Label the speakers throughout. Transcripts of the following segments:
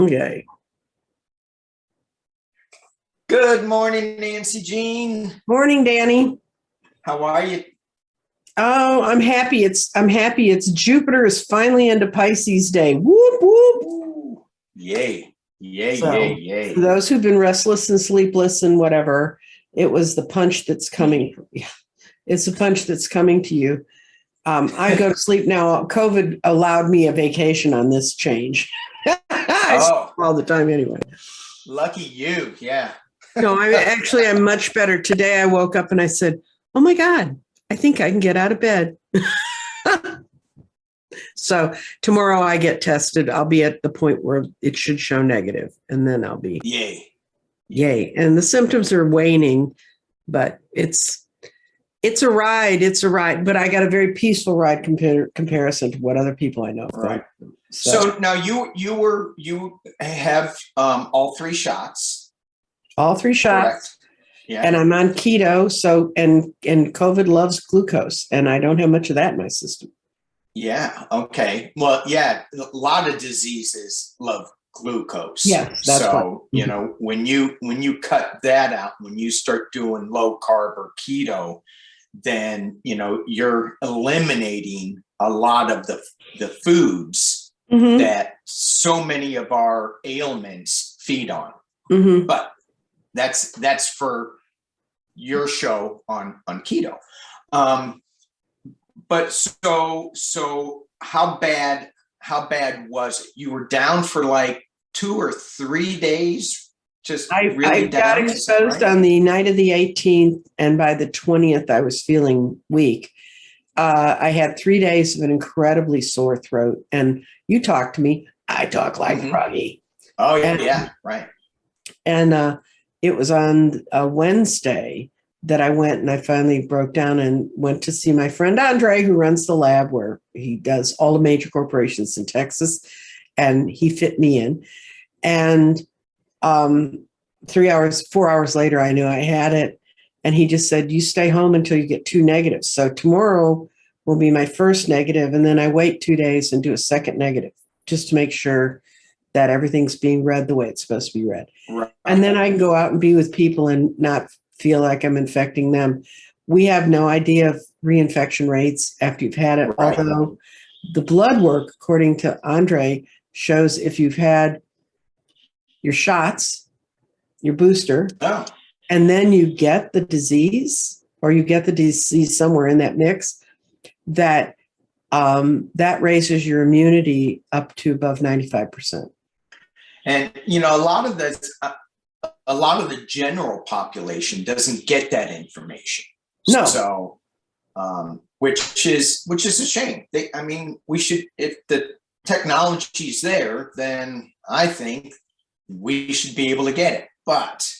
Speaker 1: Okay.
Speaker 2: Good morning, Nancy Jean.
Speaker 1: Morning, Danny.
Speaker 2: How are you?
Speaker 1: Oh, I'm happy. I'm happy. It's Jupiter is finally into Pisces day. Whoop whoop.
Speaker 2: Ooh, yay, yay, yay,
Speaker 1: So for
Speaker 2: yay.
Speaker 1: those who've been restless and sleepless and whatever, it was the punch that's coming. Yeah, it's a punch that's coming to you. I go to sleep now. COVID allowed me a vacation on this change. I sleep
Speaker 2: Oh,
Speaker 1: all the time anyway.
Speaker 2: lucky you. Yeah.
Speaker 1: No, I'm much better. Today I woke up and I said, "Oh my God, I think I can get out of bed." So tomorrow I get tested. I'll be at the point where it should show negative, and then I'll be
Speaker 2: Yay.
Speaker 1: yay. And the symptoms are waning, but it's a ride. It's a ride. But I got a very peaceful ride comparison to what other people I know have
Speaker 2: Right.
Speaker 1: gone.
Speaker 2: So now you have all three shots,
Speaker 1: All three
Speaker 2: correct?
Speaker 1: shots, and
Speaker 2: Yeah.
Speaker 1: I'm on keto. So and COVID loves glucose, and I don't have much of that in my system.
Speaker 2: Yeah. Okay. Well, yeah, a lot of diseases love glucose.
Speaker 1: Yes, that's why.
Speaker 2: So, when you cut that out, when you start doing low carb or keto, then you're eliminating a lot of the foods
Speaker 1: Mm-hmm.
Speaker 2: that so many of our ailments feed on.
Speaker 1: Mm-hmm.
Speaker 2: But that's for your show on keto. Um, but so how bad was it? You were down for like 2 or 3 days, just
Speaker 1: I
Speaker 2: really
Speaker 1: got
Speaker 2: down, is that
Speaker 1: exposed
Speaker 2: right?
Speaker 1: on the night of the 18th, and by the 20th, I was feeling weak. I had 3 days of an incredibly sore throat, and you talk to me, I talk like
Speaker 2: Hmm.
Speaker 1: Froggy.
Speaker 2: Oh
Speaker 1: And,
Speaker 2: yeah, right.
Speaker 1: and it was on a Wednesday that I went and I finally broke down and went to see my friend Andre, who runs the lab where he does all the major corporations in Texas, and he fit me in. And 3 hours, 4 hours later, I knew I had it. And he just said, "You stay home until you get two negatives." So tomorrow will be my first negative, and then I wait 2 days and do a second negative just to make sure that everything's being read the way it's supposed to be read. And
Speaker 2: Right.
Speaker 1: then I can go out and be with people and not feel like I'm infecting them. We have no idea of reinfection rates after you've had it,
Speaker 2: Right.
Speaker 1: although the blood work, according to Andre, shows if you've had your shots, your booster,
Speaker 2: Oh,
Speaker 1: and then you get the disease or you get the disease somewhere in that mix, that that raises your immunity up to above 95%.
Speaker 2: and a lot of the general population doesn't get that information.
Speaker 1: No,
Speaker 2: So, which is a shame. I mean, we should, if the technology's there, then I think we should be able to get it. But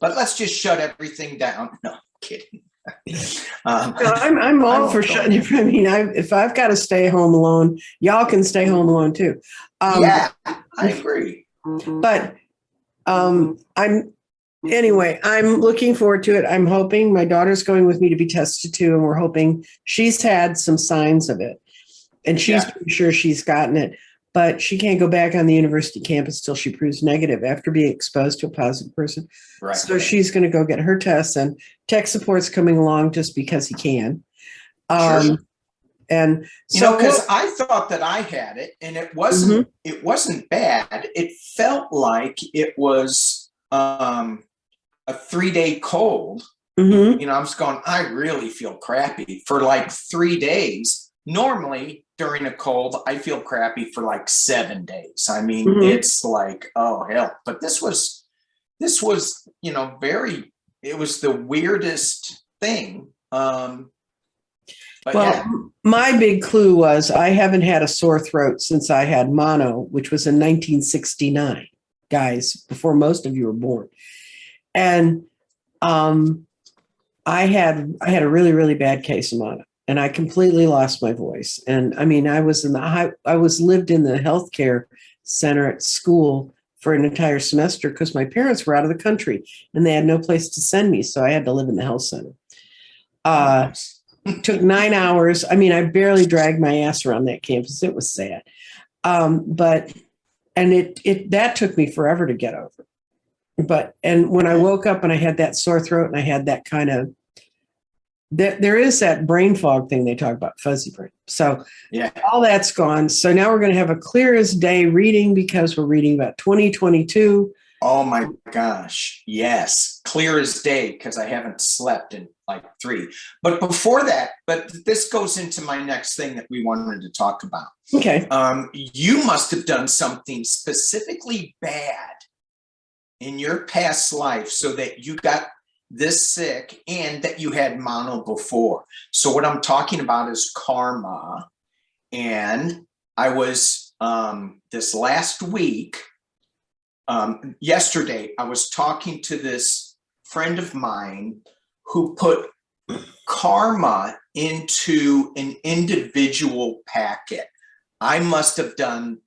Speaker 2: let's just shut everything down. No, I'm kidding.
Speaker 1: no, I'm
Speaker 2: I
Speaker 1: all for
Speaker 2: won't go
Speaker 1: shutting
Speaker 2: there.
Speaker 1: it. I mean, if I've got to stay home alone, y'all can stay home alone too.
Speaker 2: Yeah, I agree.
Speaker 1: But I'm anyway, I'm looking forward to it. I'm hoping my daughter's going with me to be tested too, and we're hoping she's had some signs of it, and she's
Speaker 2: Yeah,
Speaker 1: pretty sure she's gotten it, but she can't go back on the university campus till she proves negative after being exposed to a positive person.
Speaker 2: right.
Speaker 1: So she's going to go get her tests, and tech support's coming along just because he can.
Speaker 2: Sure.
Speaker 1: And so,
Speaker 2: Because I thought that I had it, and it wasn't.
Speaker 1: Mhm,
Speaker 2: It wasn't bad. It felt like it was a 3 day cold.
Speaker 1: mhm,
Speaker 2: I was going, I really feel crappy for like 3 days. Normally during a cold, I feel crappy for like 7 days. I mean,
Speaker 1: mhm.
Speaker 2: it's like, oh hell. But this was, it was the weirdest thing. But
Speaker 1: Well,
Speaker 2: yeah,
Speaker 1: my big clue was I haven't had a sore throat since I had mono, which was in 1969, guys, before most of you were born. And um, I had a really really bad case of mono, and I completely lost my voice. And I mean, I was lived in the healthcare center at school for an entire semester because my parents were out of the country and they had no place to send me, so I had to live in the health center.
Speaker 2: oh
Speaker 1: Uh,
Speaker 2: nice.
Speaker 1: Took 9 hours. I mean, I barely dragged my ass around that campus. It was sad. But And that took me forever to get over. And when I woke up and I had that sore throat and I had that kind of, there is that brain fog thing they talk about, fuzzy brain. So
Speaker 2: Yeah.
Speaker 1: all that's gone. So now we're going to have a clear as day reading because we're reading about 2022.
Speaker 2: Oh my gosh. Yes. Clear as day because I haven't slept in like 3. But before that, but this goes into my next thing that we wanted to talk about.
Speaker 1: Okay.
Speaker 2: You must have done something specifically bad in your past life so that you got this sick and that you had mono before. So what I'm talking about is karma. And I was this last week, yesterday, I was talking to this friend of mine who put karma into an individual packet. I must have done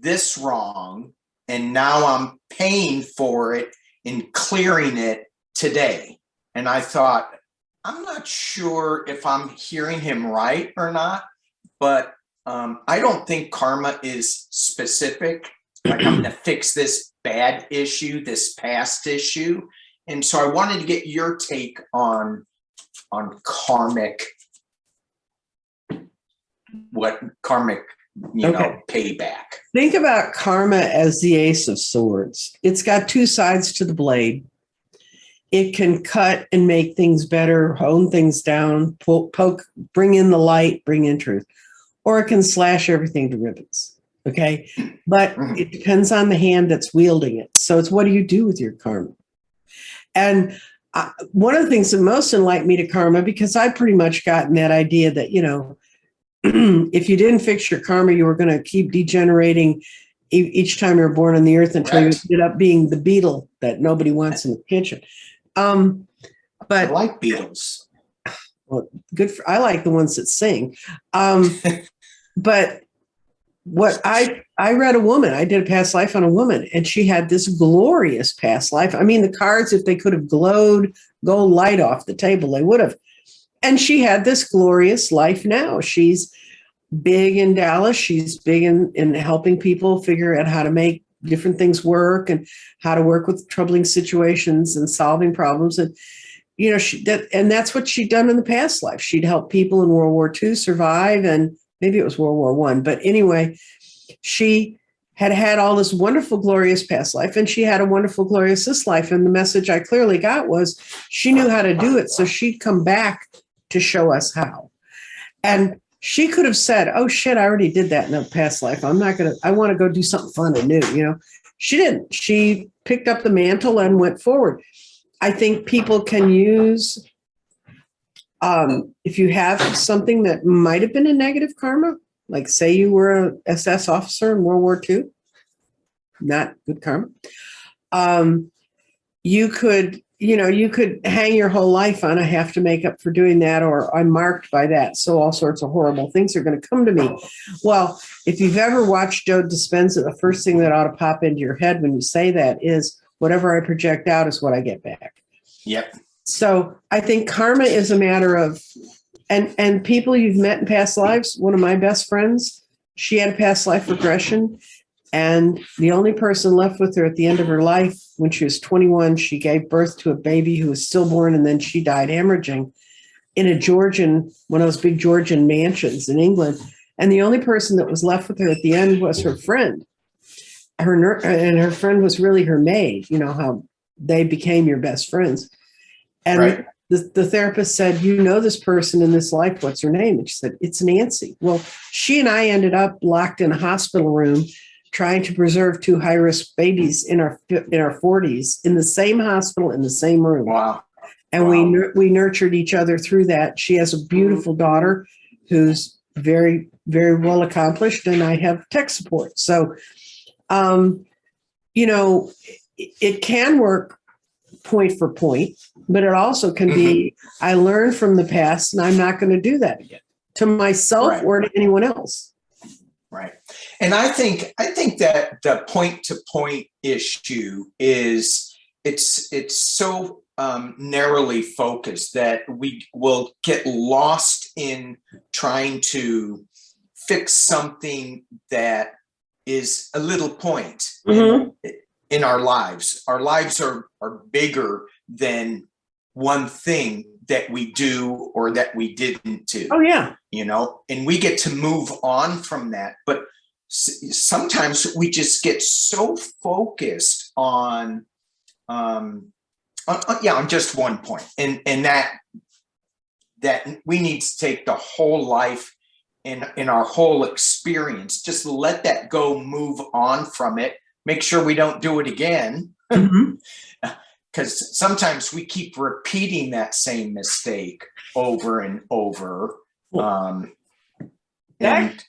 Speaker 2: this wrong, and now I'm paying for it and clearing it today. And I thought, I'm not sure if I'm hearing him right or not, but I don't think karma is specific. Like I'm going to fix this bad issue, this past issue. And so I wanted to get your take on karmic, what karmic, payback.
Speaker 1: Think about karma as the Ace of Swords. It's got 2 sides to the blade. It can cut and make things better, hone things down, poke, bring in the light, bring in truth. Or it can slash everything to ribbons. Okay. But it depends on the hand that's wielding it. So it's what do you do with your karma? And one of the things that most enlightened me to karma, because I pretty much gotten that idea that, if you didn't fix your karma, you were going to keep degenerating each time you're born on the earth until you ended up being the beetle that nobody wants in the kitchen. But
Speaker 2: I like beetles.
Speaker 1: Well, I like the ones that sing. But what I read a woman, I did a past life on a woman, and she had this glorious past life. I mean, the cards, if they could have glowed gold light off the table, they would have. And she had this glorious life now. She's big in Dallas. She's big in helping people figure out how to make different things work and how to work with troubling situations and solving problems. And, that's what she'd done in the past life. She'd helped people in World War II survive, and maybe it was World War I. But anyway, she had all this wonderful, glorious past life, and she had a wonderful, glorious this life. And the message I clearly got was she knew how to do it. So she'd come back to show us how. And she could have said, oh shit, I already did that in a past life. I want to go do something fun and new, She didn't. She picked up the mantle and went forward. I think people can use, if you have something that might have been a negative karma, like say you were a SS officer in World War II, not good karma. You could hang your whole life on, I have to make up for doing that, or I'm marked by that. So all sorts of horrible things are going to come to me. Well, if you've ever watched Joe Dispenza, the first thing that ought to pop into your head when you say that is whatever I project out is what I get back.
Speaker 2: Yep.
Speaker 1: So I think karma is a matter of, and people you've met in past lives. One of my best friends, she had a past life regression. And the only person left with her at the end of her life, when she was 21, she gave birth to a baby who was stillborn, and then she died hemorrhaging in one of those big Georgian mansions in England. And the only person that was left with her at the end was her friend. And her friend was really her maid. You know how they became your best friends. And
Speaker 2: right.
Speaker 1: the therapist said, this person in this life, what's her name? And she said, it's Nancy. Well, she and I ended up locked in a hospital room trying to preserve 2 high-risk babies in our 40s in the same hospital, in the same room.
Speaker 2: Wow.
Speaker 1: And we nurtured each other through that. She has a beautiful daughter who's very, very well accomplished, and I have tech support. So, it can work point for point, but it also can be, I learned from the past and I'm not going to do that again to myself or to anyone else.
Speaker 2: Right. And I think that the point to point issue is it's so narrowly focused that we will get lost in trying to fix something that is a little point
Speaker 1: Mhm.
Speaker 2: in our lives. Our lives are bigger than one thing that we do or that we didn't do.
Speaker 1: Oh, yeah.
Speaker 2: And we get to move on from that. But sometimes we just get so focused on just one point, and that we need to take the whole life in our whole experience, just let that go, move on from it, make sure we don't do it again.
Speaker 1: Mhm.
Speaker 2: Because sometimes we keep repeating that same mistake over and over.
Speaker 1: That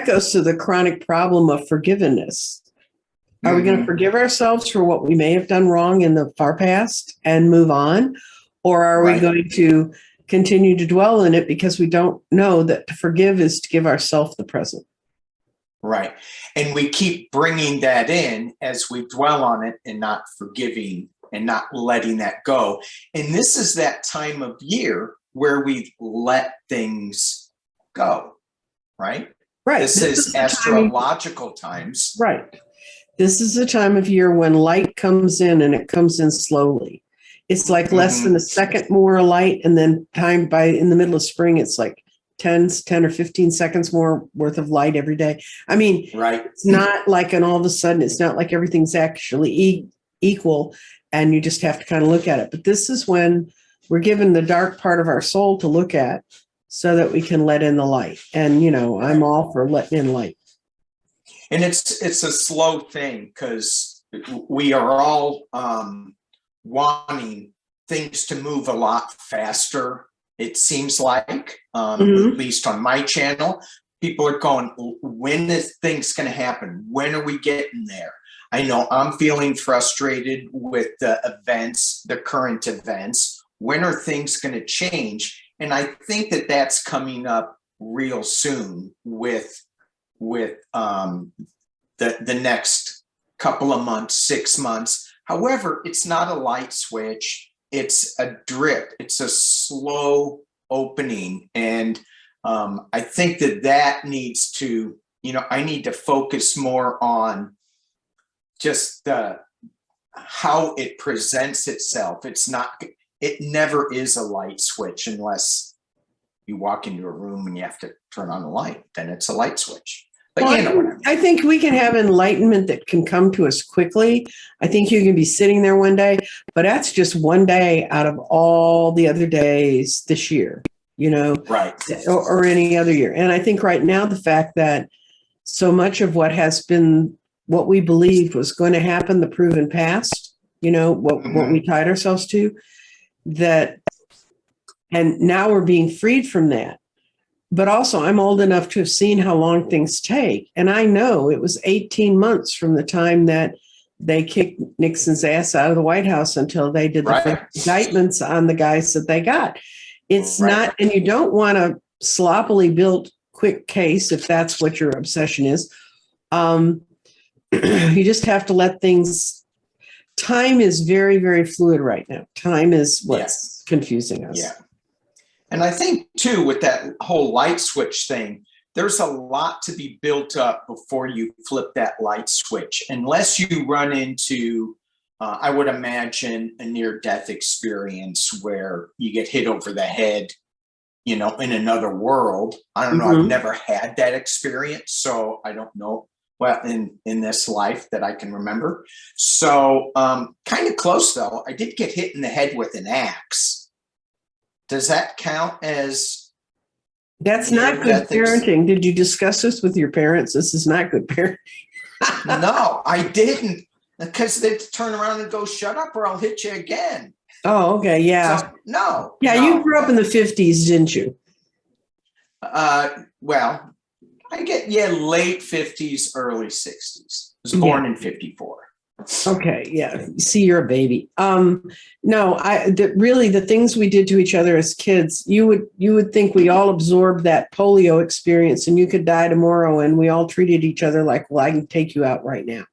Speaker 1: goes to the chronic problem of forgiveness. Are we going to forgive ourselves for what we may have done wrong in the far past and move on? Or are we going to continue to dwell in it because we don't know that to forgive is to give ourselves the present?
Speaker 2: Right. And we keep bringing that in as we dwell on it and not forgiving and not letting that go. And this is that time of year where we let things go, right?
Speaker 1: Right.
Speaker 2: This is astrological times.
Speaker 1: Right. This is the time of year when light comes in, and it comes in slowly. It's like less than a second more light, and then in the middle of spring, it's like 10 or 15 seconds more worth of light every day. I mean, It's not like, and all of a sudden, it's not like everything's actually equal, and you just have to kind of look at it. But this is when we're given the dark part of our soul to look at so that we can let in the light. And, I'm all for letting in light.
Speaker 2: And it's a slow thing because we are all wanting things to move a lot faster. It seems like, at least on my channel, people are going, when is things going to happen? When are we getting there? I know I'm feeling frustrated with the events, the current events. When are things going to change? And I think that that's coming up real soon with the next couple of months, 6 months. However, it's not a light switch. It's a drip. It's a slow opening. And I think that needs to, I need to focus more on just how it presents itself. It never is a light switch unless you walk into a room and you have to turn on the light. Then it's a light switch. But what I mean.
Speaker 1: I think we can have enlightenment that can come to us quickly. I think you can be sitting there one day, but that's just one day out of all the other days this year,
Speaker 2: right,
Speaker 1: or any other year. And I think right now, the fact that so much of what has been, what we believed was going to happen, the proven past, what we tied ourselves to, and now we're being freed from that. But also, I'm old enough to have seen how long things take. And I know it was 18 months from the time that they kicked Nixon's ass out of the White House until they did the first indictments on the guys that they got. It's not, and you don't want a sloppily built quick case if that's what your obsession is. You just have to let things, time is very, very fluid right now. Time is what's confusing us.
Speaker 2: Yeah. And I think, too, with that whole light switch thing, there's a lot to be built up before you flip that light switch. Unless you run into, I would imagine, a near-death experience where you get hit over the head, in another world. I don't know. I've never had that experience, so I don't know. Well, in this life that I can remember. So kind of close, though. I did get hit in the head with an axe. Does that count as?
Speaker 1: That's not good parenting. Did you discuss this with your parents? This is not good parenting.
Speaker 2: No, I didn't, because they'd turn around and go, "Shut up, or I'll hit you again."
Speaker 1: Oh, okay, yeah.
Speaker 2: So, no.
Speaker 1: Yeah,
Speaker 2: no.
Speaker 1: You grew up in the 50s, didn't you?
Speaker 2: Well, late 50s, early 60s. I was born in 54.
Speaker 1: Okay, yeah. See, you're a baby. No, really the things we did to each other as kids, you would think we all absorbed that polio experience and you could die tomorrow, and we all treated each other like, well, I can take you out right now.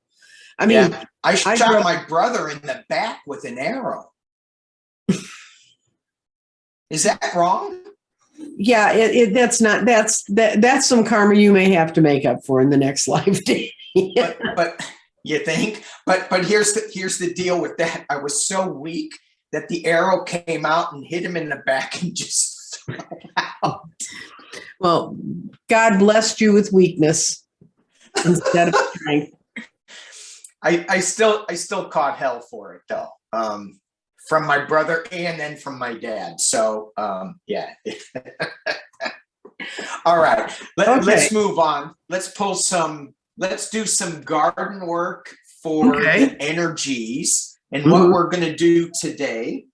Speaker 1: I mean,
Speaker 2: I shot my brother in the back with an arrow. Is that wrong?
Speaker 1: Yeah, that's some karma you may have to make up for in the next life.
Speaker 2: But you think? But here's the deal with that. I was so weak that the arrow came out and hit him in the back and just fell out.
Speaker 1: Well, God blessed you with weakness instead of strength.
Speaker 2: I still caught hell for it though. From my brother and then from my dad. So yeah. All right. Let's move on. Let's do some garden work for the energies. And what we're going to do today,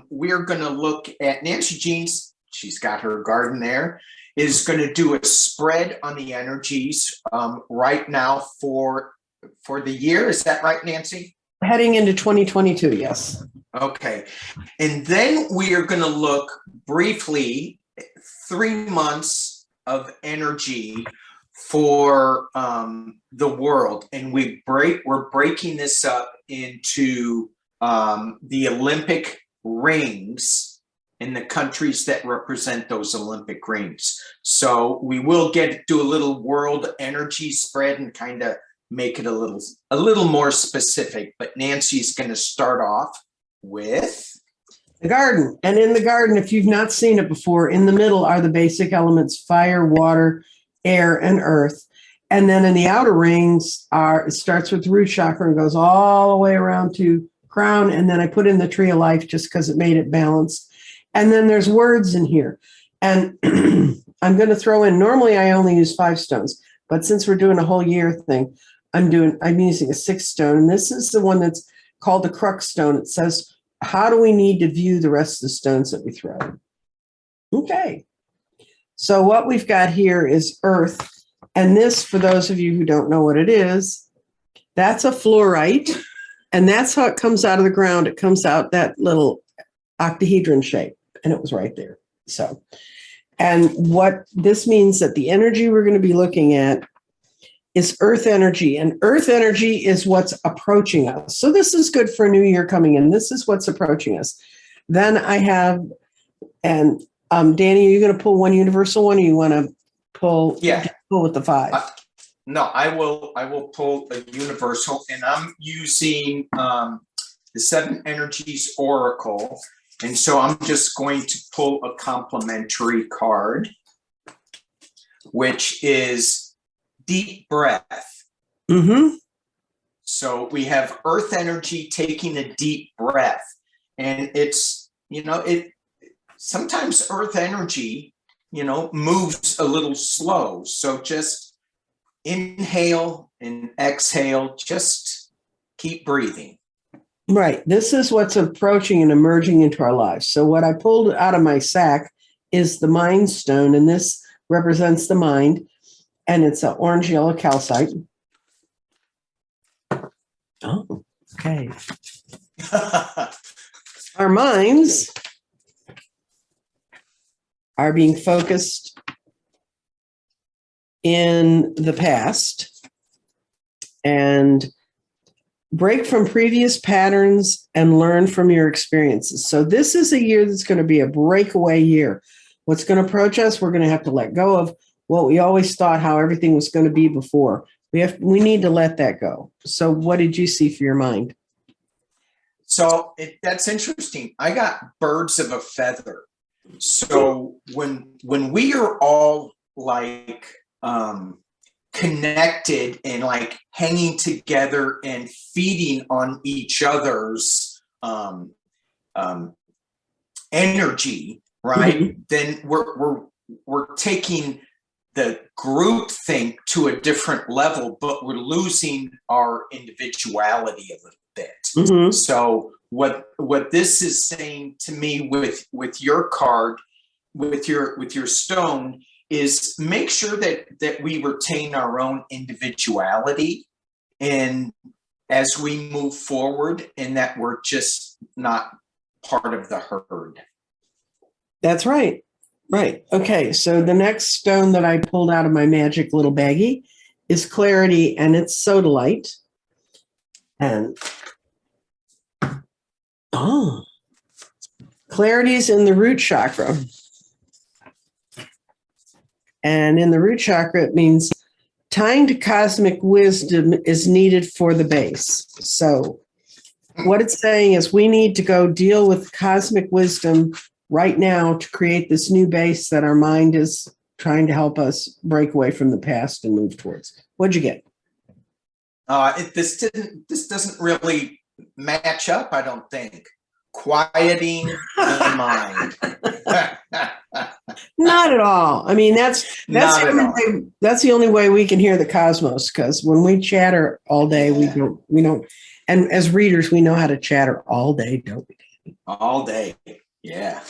Speaker 2: we're going to look at Nancy Jean's, she's got her garden there, is going to do a spread on the energies right now for the year. Is that right, Nancy?
Speaker 1: Heading into 2022, yes.
Speaker 2: Okay. And then we are going to look briefly 3 months of energy for the world. And we're breaking this up into the Olympic rings and the countries that represent those Olympic rings. So we will do a little world energy spread and kind of make it a little more specific. But Nancy's going to start off with
Speaker 1: the garden. And in the garden, if you've not seen it before, in the middle are the basic elements: fire, water, air, and earth. And then in the outer rings it starts with the root chakra and goes all the way around to crown. And then I put in the tree of life just because it made it balanced. And then there's words in here. And I'm going to throw in, normally I only use 5 stones, but since we're doing a whole year thing, I'm using a 6th stone. And this is the one that's called the crux stone. It says, how do we need to view the rest of the stones that we throw? Okay. So what we've got here is earth. And this, for those of you who don't know what it is, that's a fluorite. And that's how it comes out of the ground. It comes out that little octahedron shape. And it was right there. So, and what this means that the energy we're going to be looking at is earth energy, and earth energy is what's approaching us. So this is good for a new year coming in. This is what's approaching us. Then I have, and Danny, are you going to pull one universal one, or you want to pull with the 5?
Speaker 2: No, I will pull a universal, and I'm using the 7 Energies Oracle. And so I'm just going to pull a complementary card, which is deep breath.
Speaker 1: Mm-hmm.
Speaker 2: So we have earth energy taking a deep breath. And it's, sometimes earth energy, moves a little slow. So just inhale and exhale, just keep breathing.
Speaker 1: Right. This is what's approaching and emerging into our lives. So what I pulled out of my sack is the Mind Stone, and this represents the mind. And it's an orange yellow calcite. Oh, okay. Our minds are being focused in the past and break from previous patterns and learn from your experiences. So this is a year that's going to be a breakaway year. What's going to approach us, we're going to have to let go of what we always thought how everything was going to be before. We need to let that go. So what did you see for your mind?
Speaker 2: So that's interesting. I got birds of a feather. So when we are all like connected and like hanging together and feeding on each other's energy, right? Mm-hmm. Then we're taking the group think to a different level, but we're losing our individuality a little bit. Mm-hmm. So what this is saying to me with your card, with your stone, is make sure that we retain our own individuality, and as we move forward, and that we're just not part of the herd.
Speaker 1: That's right. Right. Okay. So the next stone that I pulled out of my magic little baggie is clarity, and it's sodalite. And clarity is in the root chakra. And in the root chakra, it means tying to cosmic wisdom is needed for the base. So what it's saying is we need to go deal with cosmic wisdom right now to create this new base that our mind is trying to help us break away from the past and move towards. What'd you get?
Speaker 2: This doesn't really match up, I don't think. Quieting the mind.
Speaker 1: Not at all. I mean, that's the only way we can hear the cosmos, because when we chatter all day, we don't. And as readers, we know how to chatter all day, don't we?
Speaker 2: All day. Yeah.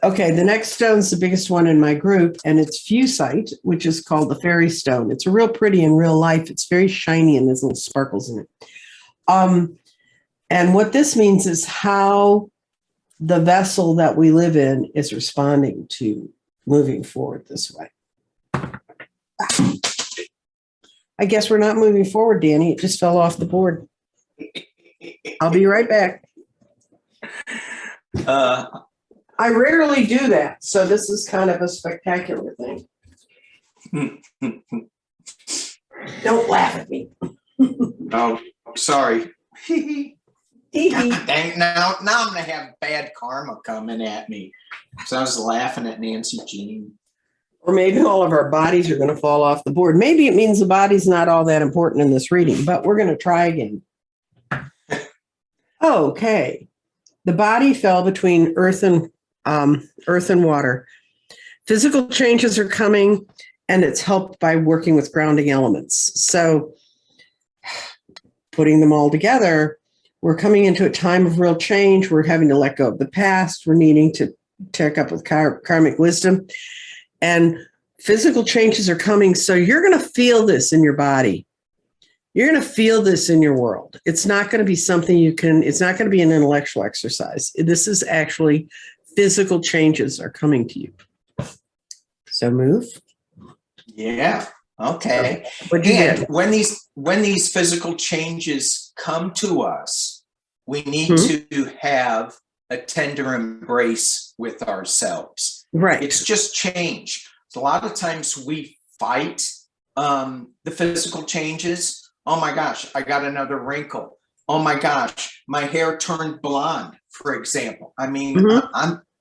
Speaker 1: Okay, the next stone's the biggest one in my group, and it's fusite, which is called the fairy stone. It's real pretty in real life. It's very shiny and there's little sparkles in it. And what this means is how the vessel that we live in is responding to moving forward this way. I guess we're not moving forward, Danny. It just fell off the board. I'll be right back. I rarely do that, so this is kind of a spectacular thing. Don't laugh at me.
Speaker 2: Oh, sorry. Dang, now I'm gonna have bad karma coming at me. So I was laughing at Nancy Jean.
Speaker 1: Or maybe all of our bodies are going to fall off the board. Maybe it means the body's not all that important in this reading, but we're going to try again. Okay. The body fell between earth and water. Physical changes are coming, and it's helped by working with grounding elements. So putting them all together, we're coming into a time of real change. We're having to let go of the past. We're needing to check up with karmic wisdom. And physical changes are coming. So you're going to feel this in your body. You're going to feel this in your world. It's not going to be something it's not going to be an intellectual exercise. This is actually physical changes are coming to you. So move.
Speaker 2: Yeah. Okay.
Speaker 1: And
Speaker 2: when these physical changes come to us, we need to have a tender embrace with ourselves.
Speaker 1: Right.
Speaker 2: It's just change. A lot of times we fight the physical changes. Oh my gosh, I got another wrinkle. Oh my gosh, my hair turned blonde, for example. I mean,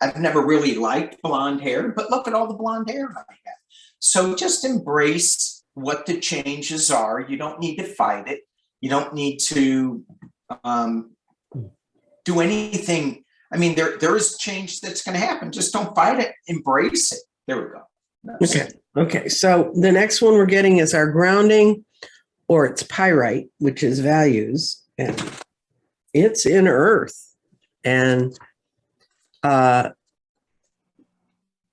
Speaker 2: I've never really liked blonde hair, but look at all the blonde hair I have. So just embrace what the changes are. You don't need to fight it. You don't need to do anything. I mean, there is change that's going to happen. Just don't fight it. Embrace it. There we go.
Speaker 1: Okay. So the next one we're getting is our grounding, or it's pyrite, which is values, and it's in earth. And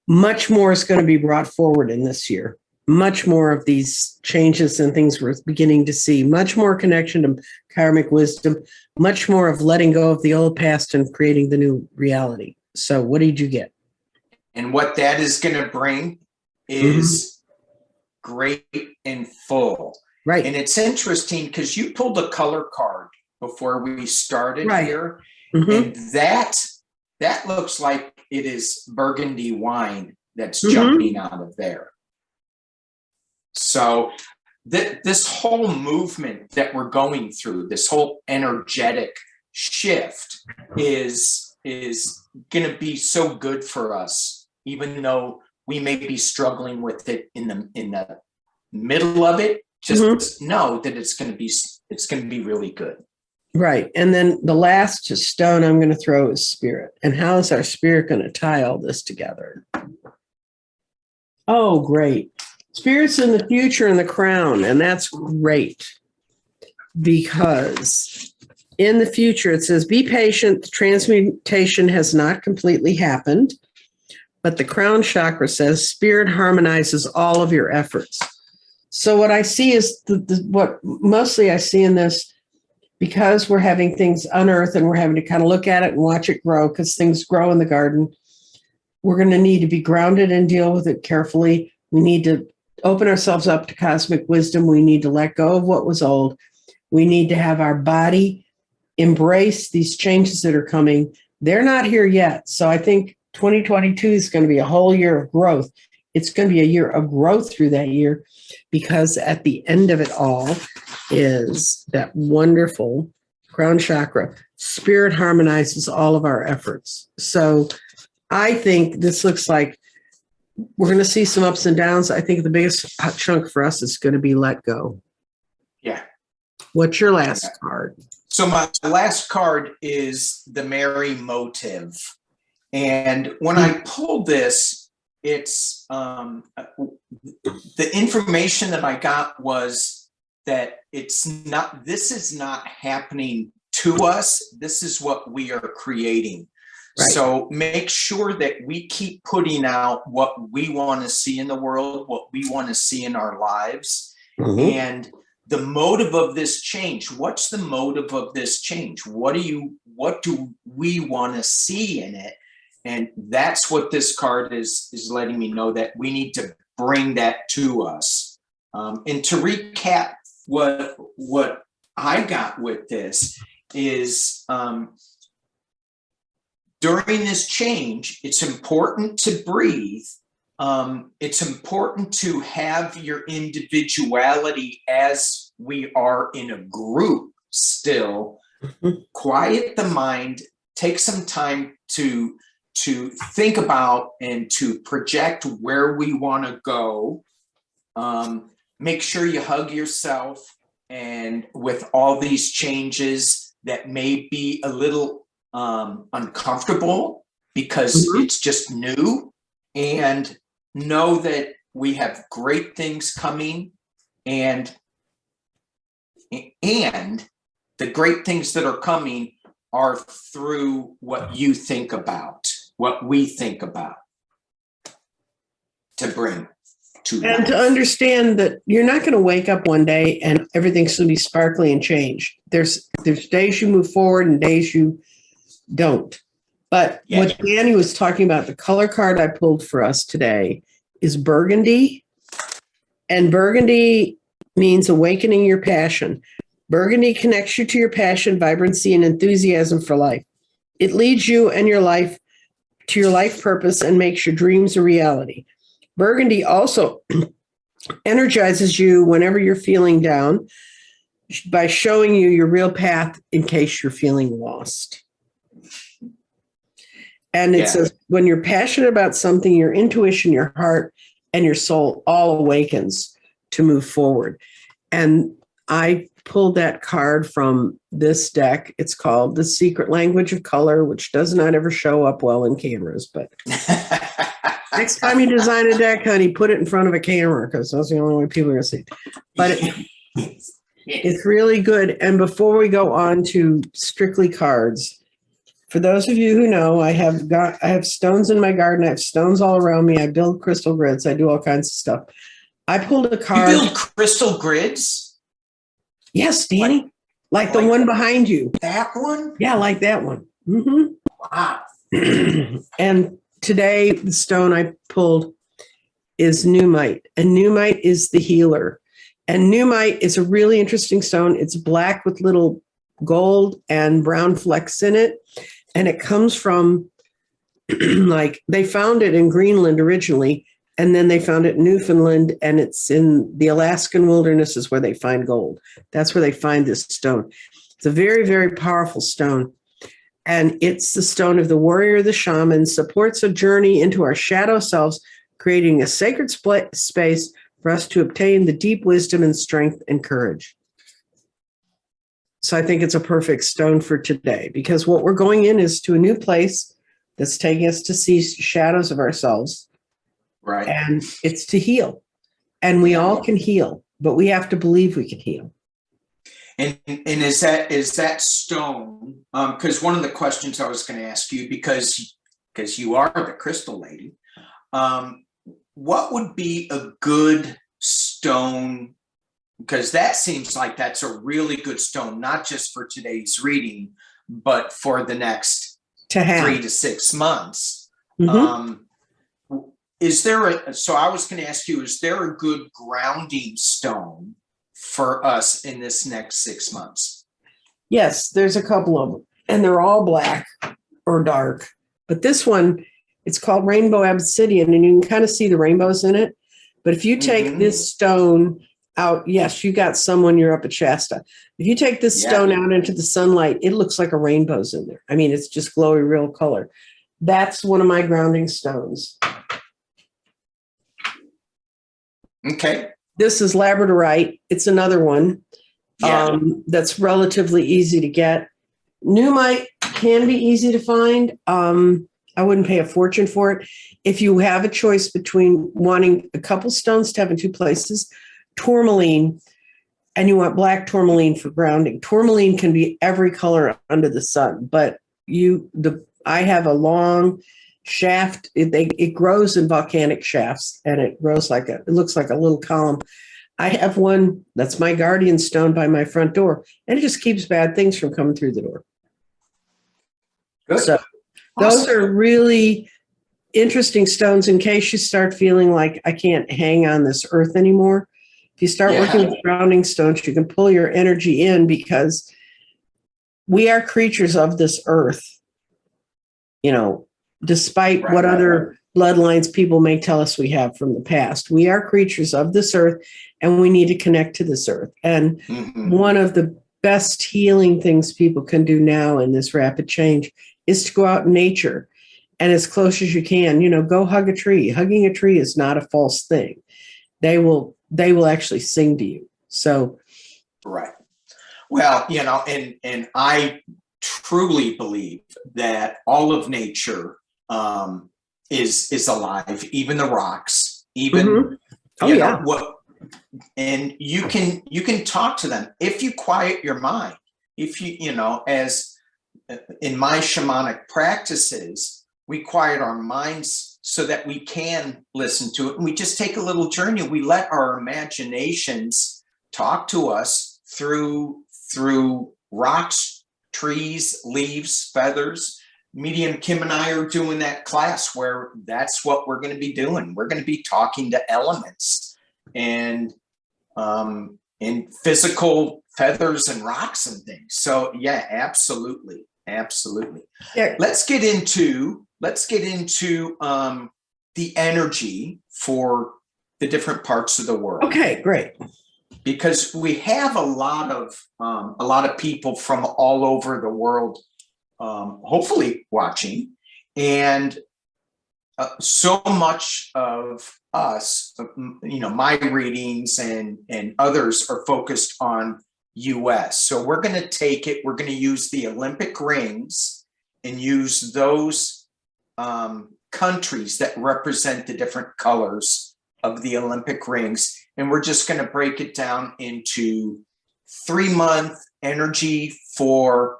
Speaker 1: much more is going to be brought forward in this year. Much more of these changes and things we're beginning to see. Much more connection to karmic wisdom. Much more of letting go of the old past and creating the new reality. So what did you get?
Speaker 2: And what that is going to bring is great and full.
Speaker 1: Right.
Speaker 2: And it's interesting because you pulled a color card before we started here. And that looks like it is burgundy wine that's jumping out of there. So this whole movement that we're going through, this whole energetic shift is going to be so good for us, even though we may be struggling with it in the middle of it. Just know that it's going to be really good.
Speaker 1: Right. And then the last stone I'm going to throw is spirit. And how is our spirit going to tie all this together? Oh, great. Spirit's in the future in the crown. And that's great, because in the future, it says, be patient. The transmutation has not completely happened. But the crown chakra says spirit harmonizes all of your efforts. So what I see is what mostly I see in this, because we're having things unearthed and we're having to kind of look at it and watch it grow, because things grow in the garden. We're going to need to be grounded and deal with it carefully. We need to open ourselves up to cosmic wisdom. We need to let go of what was old. We need to have our body embrace these changes that are coming. They're not here yet. So I think 2022 is going to be a whole year of growth it's going to be a year of growth through that year, because at the end of it all is that wonderful crown chakra. Spirit harmonizes all of our efforts. So I think this looks like we're going to see some ups and downs. I think the biggest chunk for us is going to be let go.
Speaker 2: Yeah.
Speaker 1: What's your last card?
Speaker 2: So my last card is the Merry Motive. And when I pulled this, it's the information that I got was that this is not happening to us. This is what we are creating. Right. So make sure that we keep putting out what we want to see in the world, what we want to see in our lives. Mm-hmm. And the motive of this change, what's the motive of this change? What do we want to see in it? And that's what this card is letting me know, that we need to bring that to us. And to recap what I got with this is, during this change, it's important to breathe. It's important to have your individuality as we are in a group still. Quiet the mind, take some time to think about and to project where we want to go. Make sure you hug yourself, and with all these changes that may be a little uncomfortable because it's just new, and know that we have great things coming, and the great things that are coming are through what you think about, what we think about, to bring to
Speaker 1: and
Speaker 2: life.
Speaker 1: To understand that you're not going to wake up one day and everything's going to be sparkly and change. There's days you move forward and days you don't. But what Danny was talking about, the color card I pulled for us today is burgundy. And burgundy means awakening your passion. Burgundy connects you to your passion, vibrancy, and enthusiasm for life. It leads you and your life to your life purpose and makes your dreams a reality. Burgundy also energizes you whenever you're feeling down by showing you your real path in case you're feeling lost. And it says, when you're passionate about something, your intuition, your heart, and your soul all awakens to move forward. And I pulled that card from this deck. It's called The Secret Language of Color, which does not ever show up well in cameras. But next time you design a deck, honey, put it in front of a camera, because that's the only way people are going to see it. But it's really good. And before we go on to strictly cards, for those of you who know, I have stones in my garden. I have stones all around me. I build crystal grids. I do all kinds of stuff. I pulled a card.
Speaker 2: You build crystal grids?
Speaker 1: Yes, Danny. Like the one behind you.
Speaker 2: That one?
Speaker 1: Yeah, like that one. Mm-hmm.
Speaker 2: Wow.
Speaker 1: And today, the stone I pulled is Numite. And Numite is the healer. And Numite is a really interesting stone. It's black with little gold and brown flecks in it. And it comes from, like, they found it in Greenland originally, and then they found it in Newfoundland, and it's in the Alaskan wildernesses where they find gold. That's where they find this stone. It's a very, very powerful stone. And it's the stone of the warrior, the shaman, supports a journey into our shadow selves, creating a sacred space for us to obtain the deep wisdom and strength and courage. So I think it's a perfect stone for today, because what we're going in is to a new place that's taking us to see shadows of ourselves.
Speaker 2: Right.
Speaker 1: And it's to heal. And we all can heal, but we have to believe we can heal.
Speaker 2: And is that stone, because one of the questions I was going to ask you, because you are the crystal lady, what would be a good stone? Because that seems like that's a really good stone, not just for today's reading, but for the next 3 to 6 months. Mm-hmm. So I was going to ask you, is there a good grounding stone for us in this next 6 months?
Speaker 1: Yes, there's a couple of them, and they're all black or dark. But this one It's called rainbow obsidian, and you can kind of see the rainbows in it. But if you take this stone out, yes, you got someone, you're up at Shasta. If you take this stone out into the sunlight, it looks like a rainbow's in there. I mean, it's just glowy, real color. That's one of my grounding stones.
Speaker 2: Okay.
Speaker 1: This is labradorite. It's another one that's relatively easy to get. Newmite can be easy to find. I wouldn't pay a fortune for it. If you have a choice between wanting a couple stones to have in two places, tourmaline, and you want black tourmaline for grounding. Tourmaline can be every color under the sun, but I have a long shaft. It grows in volcanic shafts, and it grows it looks like a little column. I have one that's my guardian stone by my front door, and it just keeps bad things from coming through the door.
Speaker 2: Good.
Speaker 1: So those are really interesting stones in case you start feeling like I can't hang on this earth anymore. If you start working with grounding stones, you can pull your energy in because we are creatures of this earth. You know, despite what other bloodlines people may tell us we have from the past, we are creatures of this earth, and we need to connect to this earth. And one of the best healing things people can do now in this rapid change is to go out in nature and as close as you can, go hug a tree. Hugging a tree is not a false thing. They will actually sing to you. So,
Speaker 2: right. Well, and I truly believe that all of nature is alive, even the rocks, even and you can talk to them if you quiet your mind. If as in my shamanic practices, we quiet our minds so that we can listen to it, and we just take a little journey. We let our imaginations talk to us through rocks, trees, leaves, feathers. Medium Kim and I are doing that class where that's what we're going to be doing. We're going to be talking to elements and in physical feathers and rocks and things. So yeah, absolutely. Yeah. Let's get into the energy for the different parts of the world.
Speaker 1: Okay, great.
Speaker 2: Because we have a lot of people from all over the world, hopefully watching, and so much of us, my readings and others are focused on US. So we're going to use the Olympic rings and use those countries that represent the different colors of the Olympic rings. And we're just going to break it down into 3-month energy for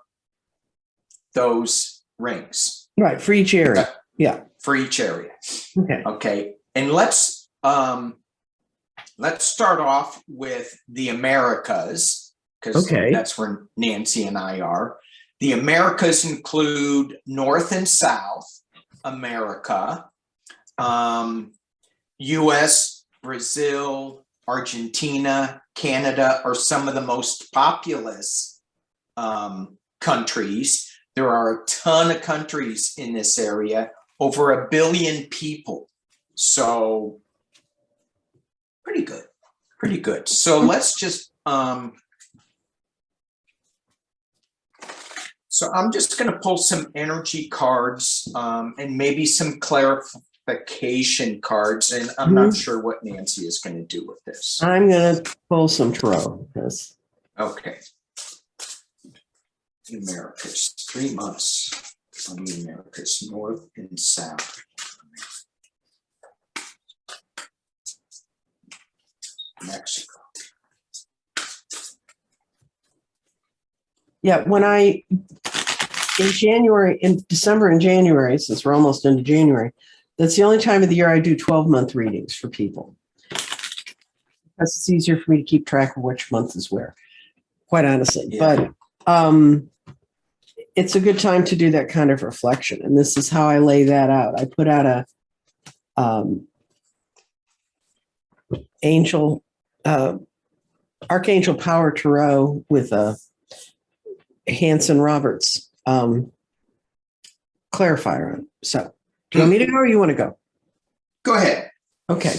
Speaker 2: those rings.
Speaker 1: Right, for each area. Yeah.
Speaker 2: For each area.
Speaker 1: Okay.
Speaker 2: And let's start off with the Americas, because that's where Nancy and I are. The Americas include North and South America, US, Brazil, Argentina, Canada are some of the most populous countries. There are a ton of countries in this area, over 1 billion people. So pretty good. So let's just, so I'm just going to pull some energy cards and maybe some clarification cards. And I'm not sure what Nancy is going to do with this.
Speaker 1: I'm going to pull some tarot.
Speaker 2: Okay. The Americas, 3 months on the Americas, North and South. Mexico.
Speaker 1: Yeah, in December and January, since we're almost into January, that's the only time of the year I do 12-month readings for people. Because it's easier for me to keep track of which month is where, quite honestly. Yeah. But it's a good time to do that kind of reflection. And this is how I lay that out. I put out a Archangel Power Tarot with a Hanson Roberts clarifier on it. So Do you want me to go or you want to go?
Speaker 2: Go ahead.
Speaker 1: Okay.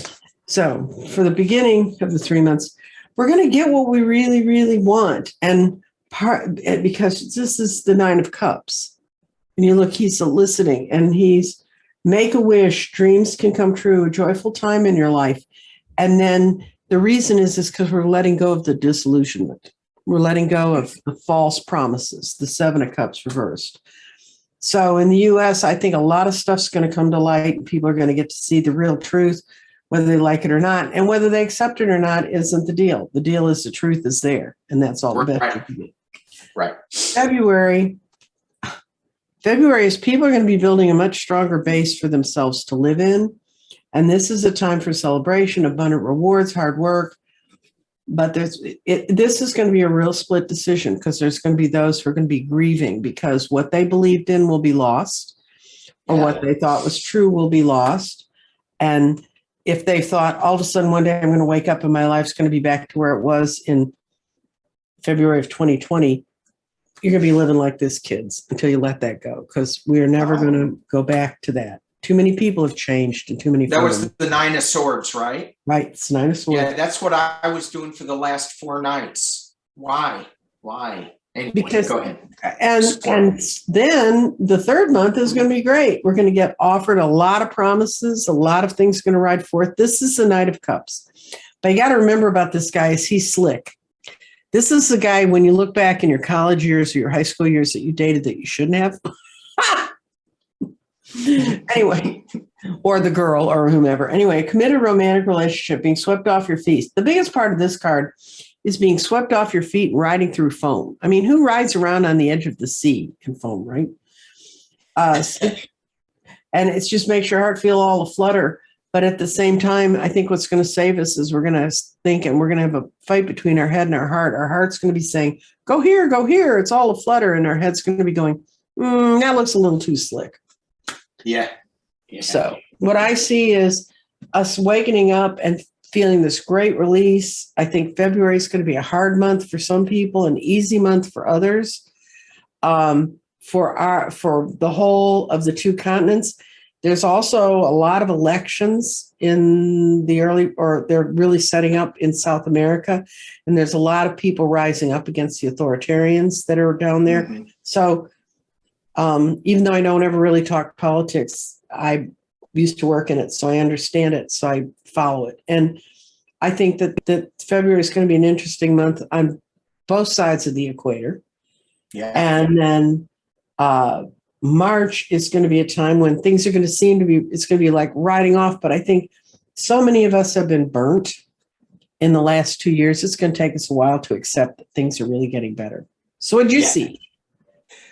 Speaker 1: So for the beginning of the 3 months, we're going to get what we really, really want. And because this is the 9 of Cups. And you look, he's soliciting and he's make a wish, dreams can come true, a joyful time in your life. And then the reason is because we're letting go of the disillusionment. We're letting go of the false promises, the 7 of Cups reversed. So in the US, I think a lot of stuff's going to come to light. People are going to get to see the real truth, whether they like it or not. And whether they accept it or not isn't the deal. The deal is the truth is there. And that's all the best you can do.
Speaker 2: Right.
Speaker 1: February is people are going to be building a much stronger base for themselves to live in. And this is a time for celebration, abundant rewards, hard work. But this is going to be a real split decision because there's going to be those who are going to be grieving because what they believed in will be lost or what they thought was true will be lost. And if they thought all of a sudden one day I'm going to wake up and my life's going to be back to where it was in February of 2020, you're going to be living like this, kids, until you let that go because we are never going to go back to that. Too many people have changed and too many.
Speaker 2: That was the 9 of Swords, right?
Speaker 1: Right. It's 9 of Swords.
Speaker 2: Yeah, that's what I was doing for the last 4 nights. Why? Anyway,
Speaker 1: because
Speaker 2: go ahead.
Speaker 1: And then the 3rd month is going to be great. We're going to get offered a lot of promises, a lot of things going to ride forth. This is the Knight of Cups. But you got to remember about this guy is he's slick. This is the guy when you look back in your college years or your high school years that you dated that you shouldn't have. Anyway, or the girl or whomever. Anyway, a committed romantic relationship, being swept off your feet. The biggest part of this card is being swept off your feet and riding through foam. I mean, who rides around on the edge of the sea in foam, right? And it's just makes your heart feel all aflutter. But at the same time, I think what's going to save us is we're going to think and we're going to have a fight between our head and our heart. Our heart's going to be saying, go here, go here. It's all aflutter. And our head's going to be going, that looks a little too slick.
Speaker 2: Yeah.
Speaker 1: So what I see is us waking up and feeling this great release. I think February is going to be a hard month for some people, an easy month for others. For the whole of the 2 continents, there's also a lot of elections in the early, or they're really setting up in South America, and there's a lot of people rising up against the authoritarians that are down there. Mm-hmm. So even though I don't ever really talk politics, I used to work in it, so I understand it, so I follow it. And I think that February is going to be an interesting month on both sides of the equator. Yeah. And then March is going to be a time when things are going to seem to be, it's going to be like riding off. But I think so many of us have been burnt in the last 2 years. It's going to take us a while to accept that things are really getting better. So what did you see?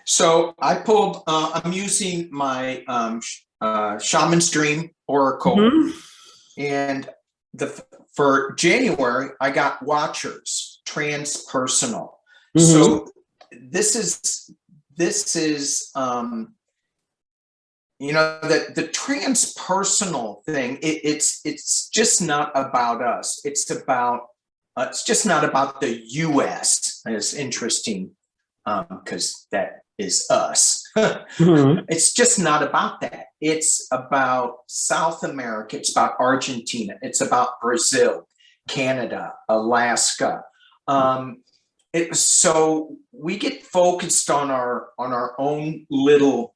Speaker 2: So I pulled, I'm using my Shaman's Dream Oracle. Mm-hmm. And for January, I got Watchers, Transpersonal. Mm-hmm. So this is the transpersonal thing. It's just not about us. It's just not about the U.S. It's interesting because that is us. Mm-hmm. It's just not about that. It's about South America. It's about Argentina. It's about Brazil, Canada, Alaska. So we get focused on our own little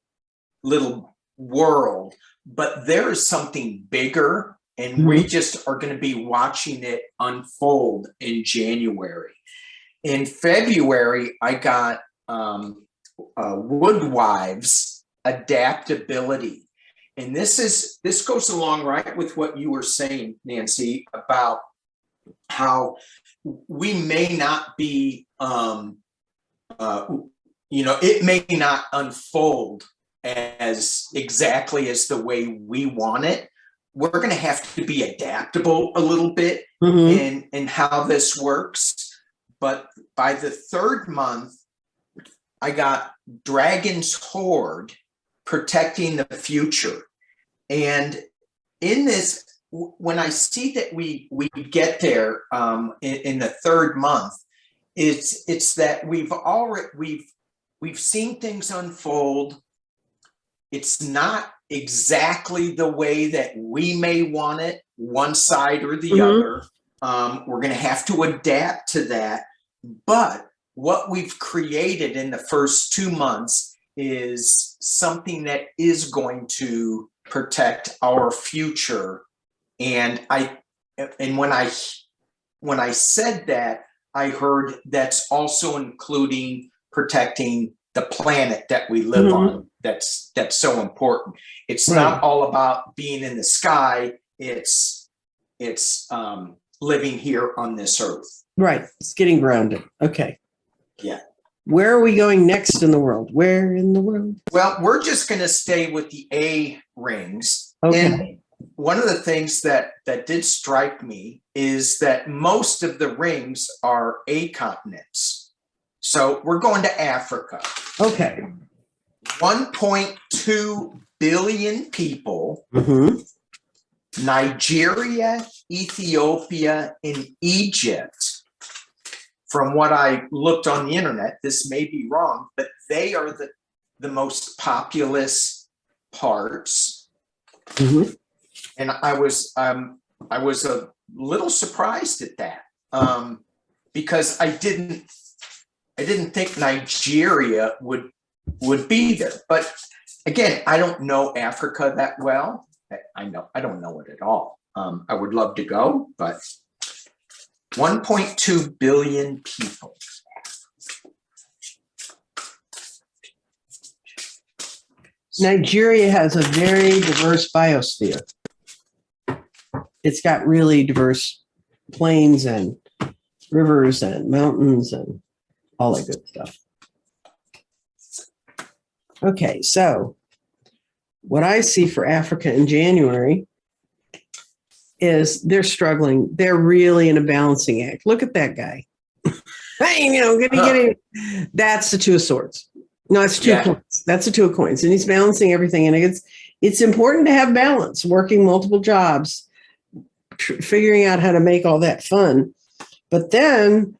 Speaker 2: world, but there is something bigger, and mm-hmm. we just are going to be watching it unfold in January. In February, I got Woodwives, Adaptability. And this goes along right with what you were saying, Nancy, about how we may not be, it may not unfold as exactly as the way we want it. We're going to have to be adaptable a little bit mm-hmm. in how this works. But by the 3rd month, I got Dragon's Horde, Protecting the Future. And in this, when I see that we get there in the 3rd month, it's that we've seen things unfold. it's not exactly the way that we may want it, one side or the other. We're going to have to adapt to that. But what we've created in the first 2 months is something that is going to protect our future. And when I said that, I heard that's also including protecting the planet that we live on. That's so important. It's not all about being in the sky. It's living here on this earth.
Speaker 1: Right. It's getting grounded. Okay.
Speaker 2: Yeah.
Speaker 1: Where are we going next in the world? Where in the world?
Speaker 2: Well, we're just going to stay with the A rings.
Speaker 1: Okay.
Speaker 2: And one of the things that did strike me is that most of the rings are A continents. So we're going to Africa.
Speaker 1: Okay.
Speaker 2: 1.2 billion people. Nigeria, Ethiopia, and Egypt. From what I looked on the internet, this may be wrong, but they are the most populous parts. And I was a little surprised at that, because I didn't think Nigeria would be there. But again, I don't know Africa that well. I don't know it at all. I would love to go, but 1.2 billion people.
Speaker 1: Nigeria has a very diverse biosphere. It's got really diverse plains and rivers and mountains and all that good stuff. Okay, so what I see for Africa in January is they're struggling. They're really in a balancing act. Look at that guy. Hey, getting. That's the Two of Swords. No, it's two coins. That's the Two of Coins, and he's balancing everything. And it's important to have balance. Working multiple jobs, figuring out how to make all that fun. But then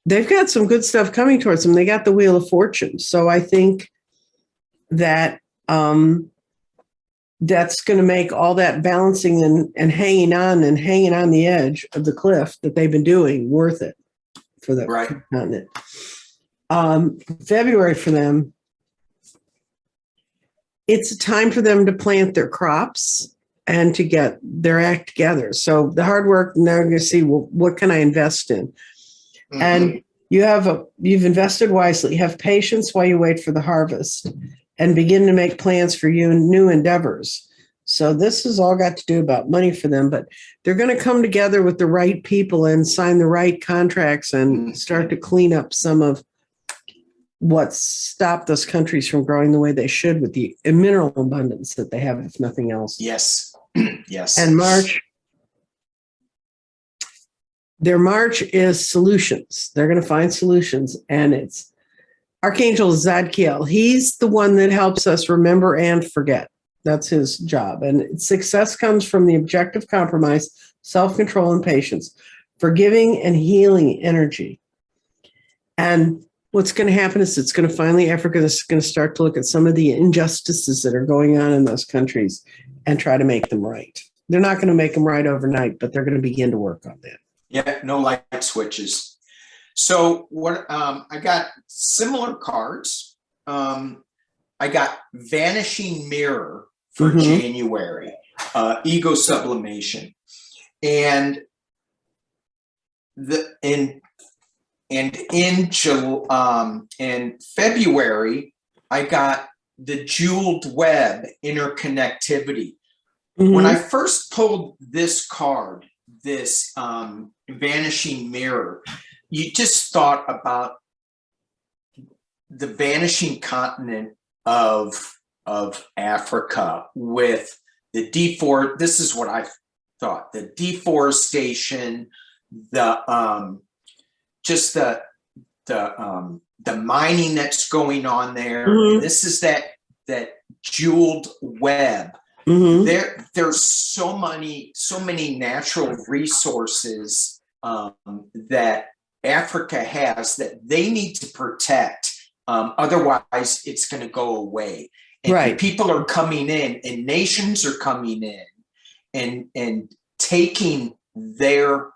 Speaker 1: they've got some good stuff coming towards them. They got the Wheel of Fortune, so I think that that's going to make all that balancing and hanging on the edge of the cliff that they've been doing worth it for the continent. February for them, it's a time for them to plant their crops and to get their act together. So the hard work, now they're going to see, well, what can I invest in? And you've invested wisely. Have patience while you wait for the harvest and begin to make plans for you and new endeavors. So this has all got to do about money for them, but they're going to come together with the right people and sign the right contracts and start to clean up some of what's stopped those countries from growing the way they should with the mineral abundance that they have, if nothing else.
Speaker 2: Yes. Yes.
Speaker 1: And March, their March is solutions. They're going to find solutions, and it's Archangel Zadkiel. He's the one that helps us remember and forget. That's his job. And success comes from the objective compromise, self-control, and patience, forgiving and healing energy. And what's going to happen is Africa is going to start to look at some of the injustices that are going on in those countries and try to make them right. They're not going to make them right overnight, but they're going to begin to work on that.
Speaker 2: Yeah, no light switches. So what I got similar cards. I got Vanishing Mirror for January, Ego Sublimation, and in February I got the Jeweled Web, Interconnectivity. When I first pulled this card, this Vanishing Mirror, you just thought about the vanishing continent of Africa with the this is what I thought, the deforestation, the just the mining that's going on there. This is that jeweled web. There's so many natural resources that Africa has that they need to protect. Otherwise, it's going to go away. And
Speaker 1: Right.
Speaker 2: people are coming in, and nations are coming in and taking their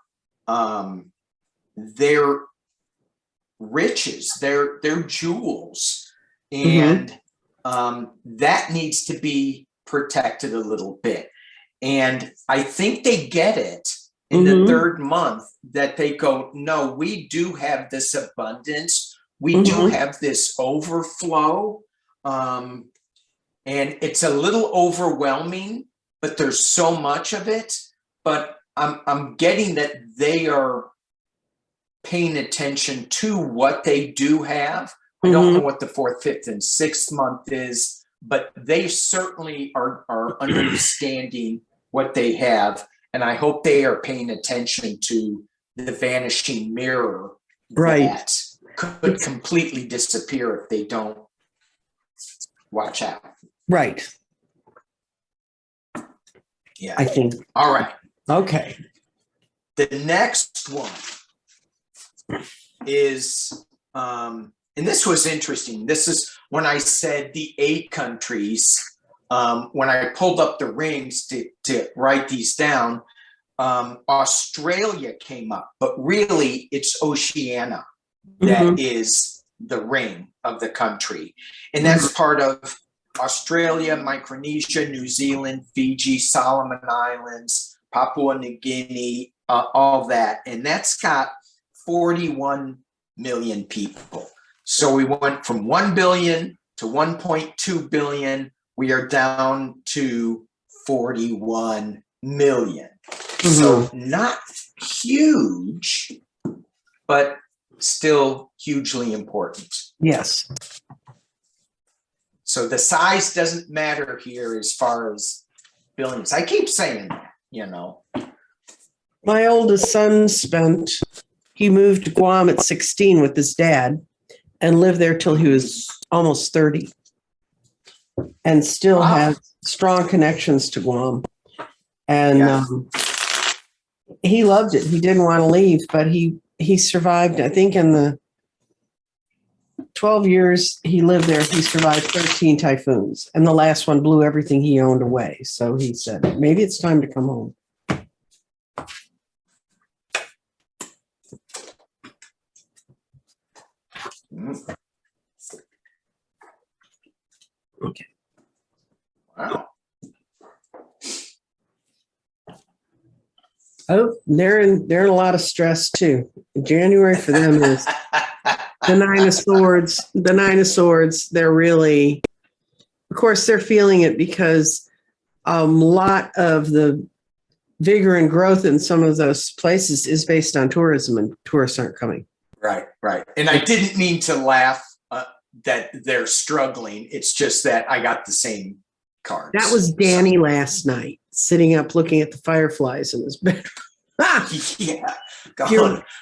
Speaker 2: riches, their jewels, and that needs to be protected a little bit. And I think they get it in the third month, that they go, no, we do have this abundance, we do have this overflow, and it's a little overwhelming, but there's so much of it. But I'm getting that they are paying attention to what they do have. I don't know what the 4th, 5th, and 6th month is, but they certainly are understanding what they have. And I hope they are paying attention to the vanishing mirror that could completely disappear if they don't watch out.
Speaker 1: Right.
Speaker 2: Yeah.
Speaker 1: I think.
Speaker 2: All right.
Speaker 1: Okay.
Speaker 2: The next one is, and this was interesting. This is when I said the 8 countries. When I pulled up the rings to write these down, Australia came up, but really it's Oceania that is the ring of the country. And that's part of Australia, Micronesia, New Zealand, Fiji, Solomon Islands, Papua New Guinea, all that. And that's got 41 million people. So we went from 1 billion to 1.2 billion. We are down to 41 million. So not huge, but still hugely important.
Speaker 1: Yes.
Speaker 2: So the size doesn't matter here as far as billions. I keep saying that, you know.
Speaker 1: My oldest son he moved to Guam at 16 with his dad and lived there till he was almost 30. And still has strong connections to Guam. And he loved it. He didn't want to leave, but he survived. I think in the 12 years he lived there, he survived 13 typhoons. And the last one blew everything he owned away. So he said, maybe it's time to come home. Okay.
Speaker 2: Wow.
Speaker 1: Oh, they're in a lot of stress too. January for them is the 9 of Swords. The 9 of Swords, they're really, of course, they're feeling it because a lot of the vigor and growth in some of those places is based on tourism, and tourists aren't coming.
Speaker 2: Right. And I didn't mean to laugh that they're struggling. It's just that I got the same cards.
Speaker 1: That was Danny last night, sitting up looking at the fireflies in his bedroom.
Speaker 2: Yeah.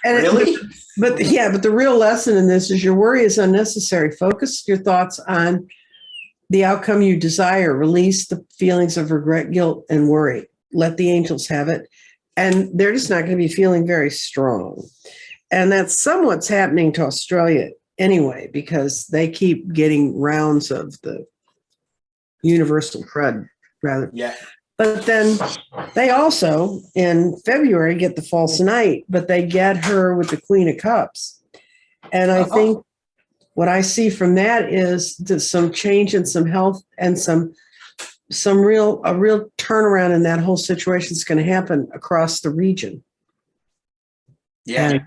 Speaker 2: Really?
Speaker 1: But the real lesson in this is your worry is unnecessary. Focus your thoughts on the outcome you desire. Release the feelings of regret, guilt, and worry. Let the angels have it. And they're just not going to be feeling very strong. And that's somewhat's happening to Australia anyway, because they keep getting rounds of the universal crud, rather.
Speaker 2: Yeah.
Speaker 1: But then they also, in February, get the false night, but they get her with the Queen of Cups. And I think what I see from that is some change in some health and a real turnaround in that whole situation is going to happen across the region.
Speaker 2: Yeah.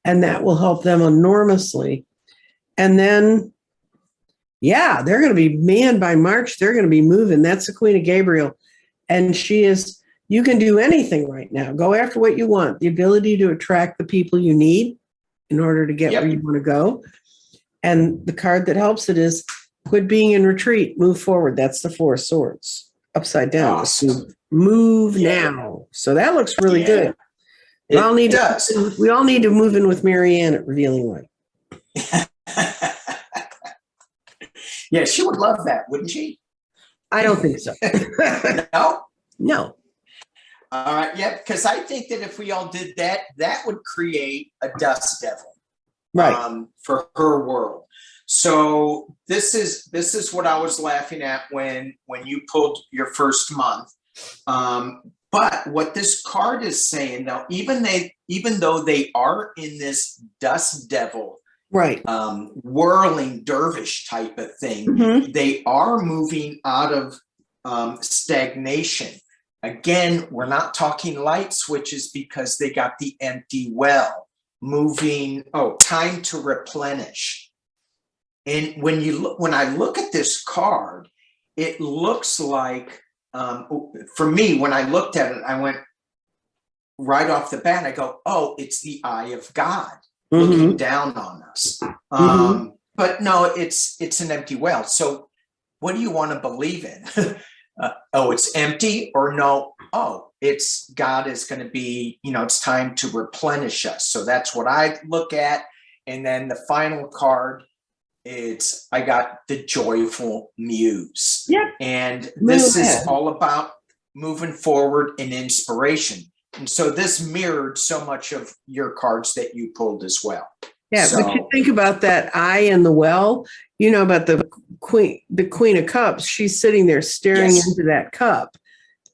Speaker 1: And that will help them enormously. And then, they're going to be, by March, they're going to be moving. That's the Queen of Gabriel. And you can do anything right now. Go after what you want. The ability to attract the people you need in order to get where you want to go. And the card that helps it is quit being in retreat, move forward. That's the 4 of Swords upside down.
Speaker 2: Awesome.
Speaker 1: Move now. So that looks really good. We all need to move in with Marianne at Revealing Light.
Speaker 2: Yeah, she would love that, wouldn't she?
Speaker 1: I don't think so.
Speaker 2: No.
Speaker 1: No.
Speaker 2: Because I think that if we all did that, that would create a dust devil,
Speaker 1: right,
Speaker 2: for her world. So this is what I was laughing at when you pulled your first month. But what this card is saying now, even though they are in this dust devil,
Speaker 1: Right.
Speaker 2: whirling dervish type of thing,
Speaker 1: Mhm.
Speaker 2: they are moving out of stagnation. Again, we're not talking light switches because they got the empty well moving. Oh, time to replenish. And when I look at this card, it looks like, for me, when I looked at it, I went right off the bat. I go, "Oh, it's the eye of God looking down on us." But no, it's an empty well. So, what do you want to believe in? Oh, it's empty, or no? Oh, it's God is going to be. It's time to replenish us. So that's what I look at. And then the final card. I got the joyful muse.
Speaker 1: Yep.
Speaker 2: And this is all about moving forward and inspiration. And so this mirrored so much of your cards that you pulled as well.
Speaker 1: Yeah, but you think about that eye in the well, about the Queen of Cups. She's sitting there staring into that cup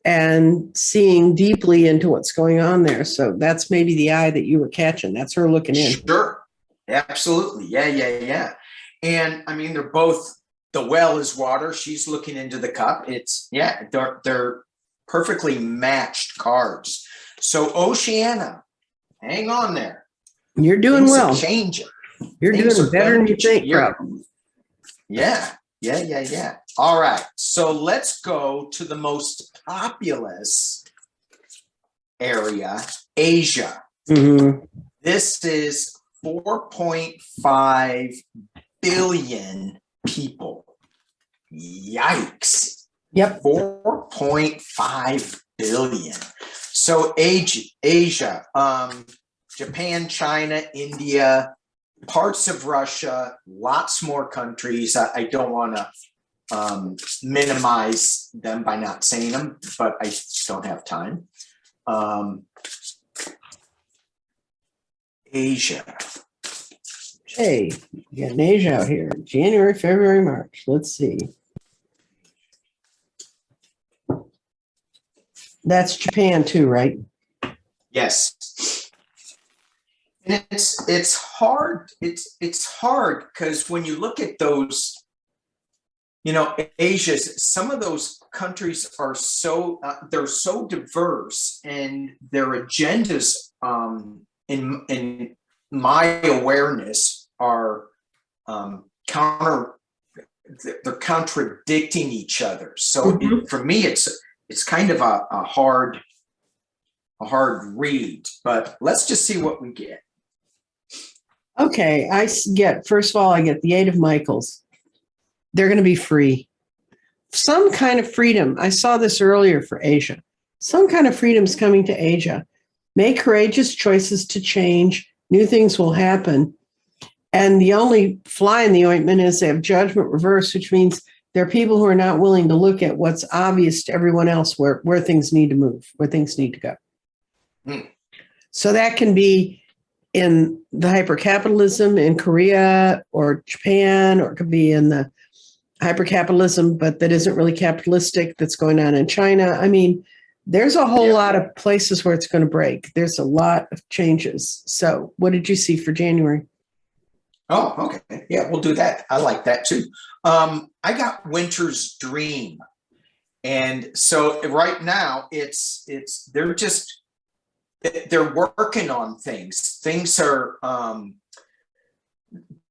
Speaker 1: and seeing deeply into what's going on there. So that's maybe the eye that you were catching. That's her looking in.
Speaker 2: Sure. Absolutely. Yeah. And I mean, they're both, the well is water. She's looking into the cup. They're perfectly matched cards. So Oceana, hang on there.
Speaker 1: You're doing well.
Speaker 2: Changing.
Speaker 1: You're doing better than you think, probably.
Speaker 2: Yeah. All right. So let's go to the most populous area, Asia. This is 4.5 billion people. Yikes.
Speaker 1: Yep.
Speaker 2: 4.5 billion. So Asia, Japan, China, India, parts of Russia, lots more countries. I don't want to minimize them by not saying them, but I just don't have time. Asia.
Speaker 1: Hey, you got an Asia out here. January, February, March. Let's see. That's Japan too, right?
Speaker 2: Yes. And it's hard. It's hard because when you look at those, Asia, some of those countries are they're so diverse, and their agendas, in my awareness, are they're contradicting each other. So for me, it's kind of a hard read, but let's just see what we get.
Speaker 1: Okay, first of all, I get the Eight of Michaels. They're going to be free. Some kind of freedom. I saw this earlier for Asia. Some kind of freedom is coming to Asia. Make courageous choices to change. New things will happen. And the only fly in the ointment is they have judgment reversed, which means there are people who are not willing to look at what's obvious to everyone else, where things need to move, where things need to go. So that can be in the hypercapitalism in Korea or Japan, or it could be in the hypercapitalism, but that isn't really capitalistic, that's going on in China. I mean, there's a whole lot of places where it's going to break. There's a lot of changes. So what did you see for January?
Speaker 2: Oh, okay. Yeah, we'll do that. I like that too. I got Winter's Dream. And so right now they're working on things. Things are,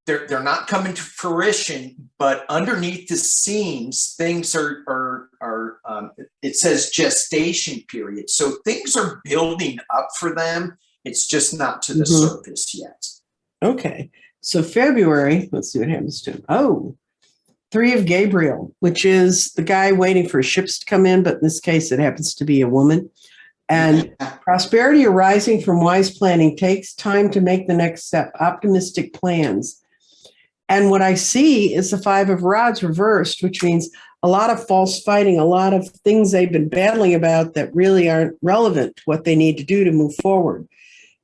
Speaker 2: they're not coming to fruition, but underneath the scenes, things are it says gestation period. So things are building up for them. It's just not to the surface yet. Okay.
Speaker 1: So February, let's see what happens to him. Oh, Three of Gabriel, which is the guy waiting for ships to come in, but in this case, it happens to be a woman. And prosperity arising from wise planning takes time to make the next step, optimistic plans. And what I see is the Five of Rods reversed, which means a lot of false fighting, a lot of things they've been battling about that really aren't relevant to what they need to do to move forward.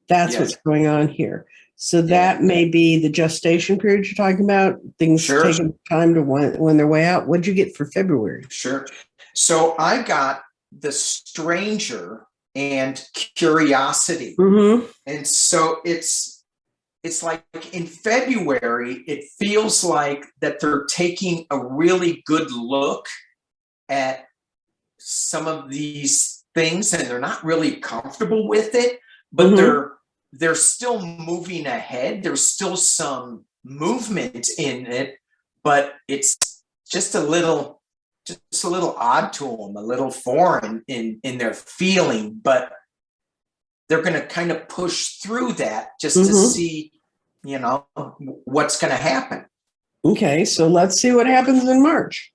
Speaker 1: That's what's going on here. So that may be the gestation period you're talking about. Things
Speaker 2: Sure.
Speaker 1: taking time to win their way out. What'd you get for February?
Speaker 2: Sure. So I got The Stranger and Curiosity.
Speaker 1: Mm-hmm.
Speaker 2: And so it's like in February, it feels like that they're taking a really good look at some of these things, and they're not really comfortable with it, but they're still moving ahead. There's still some movement in it, but it's just a little odd to them, a little foreign in their feeling, but they're going to kind of push through that just to see, what's going to happen.
Speaker 1: Okay, so let's see what happens in March.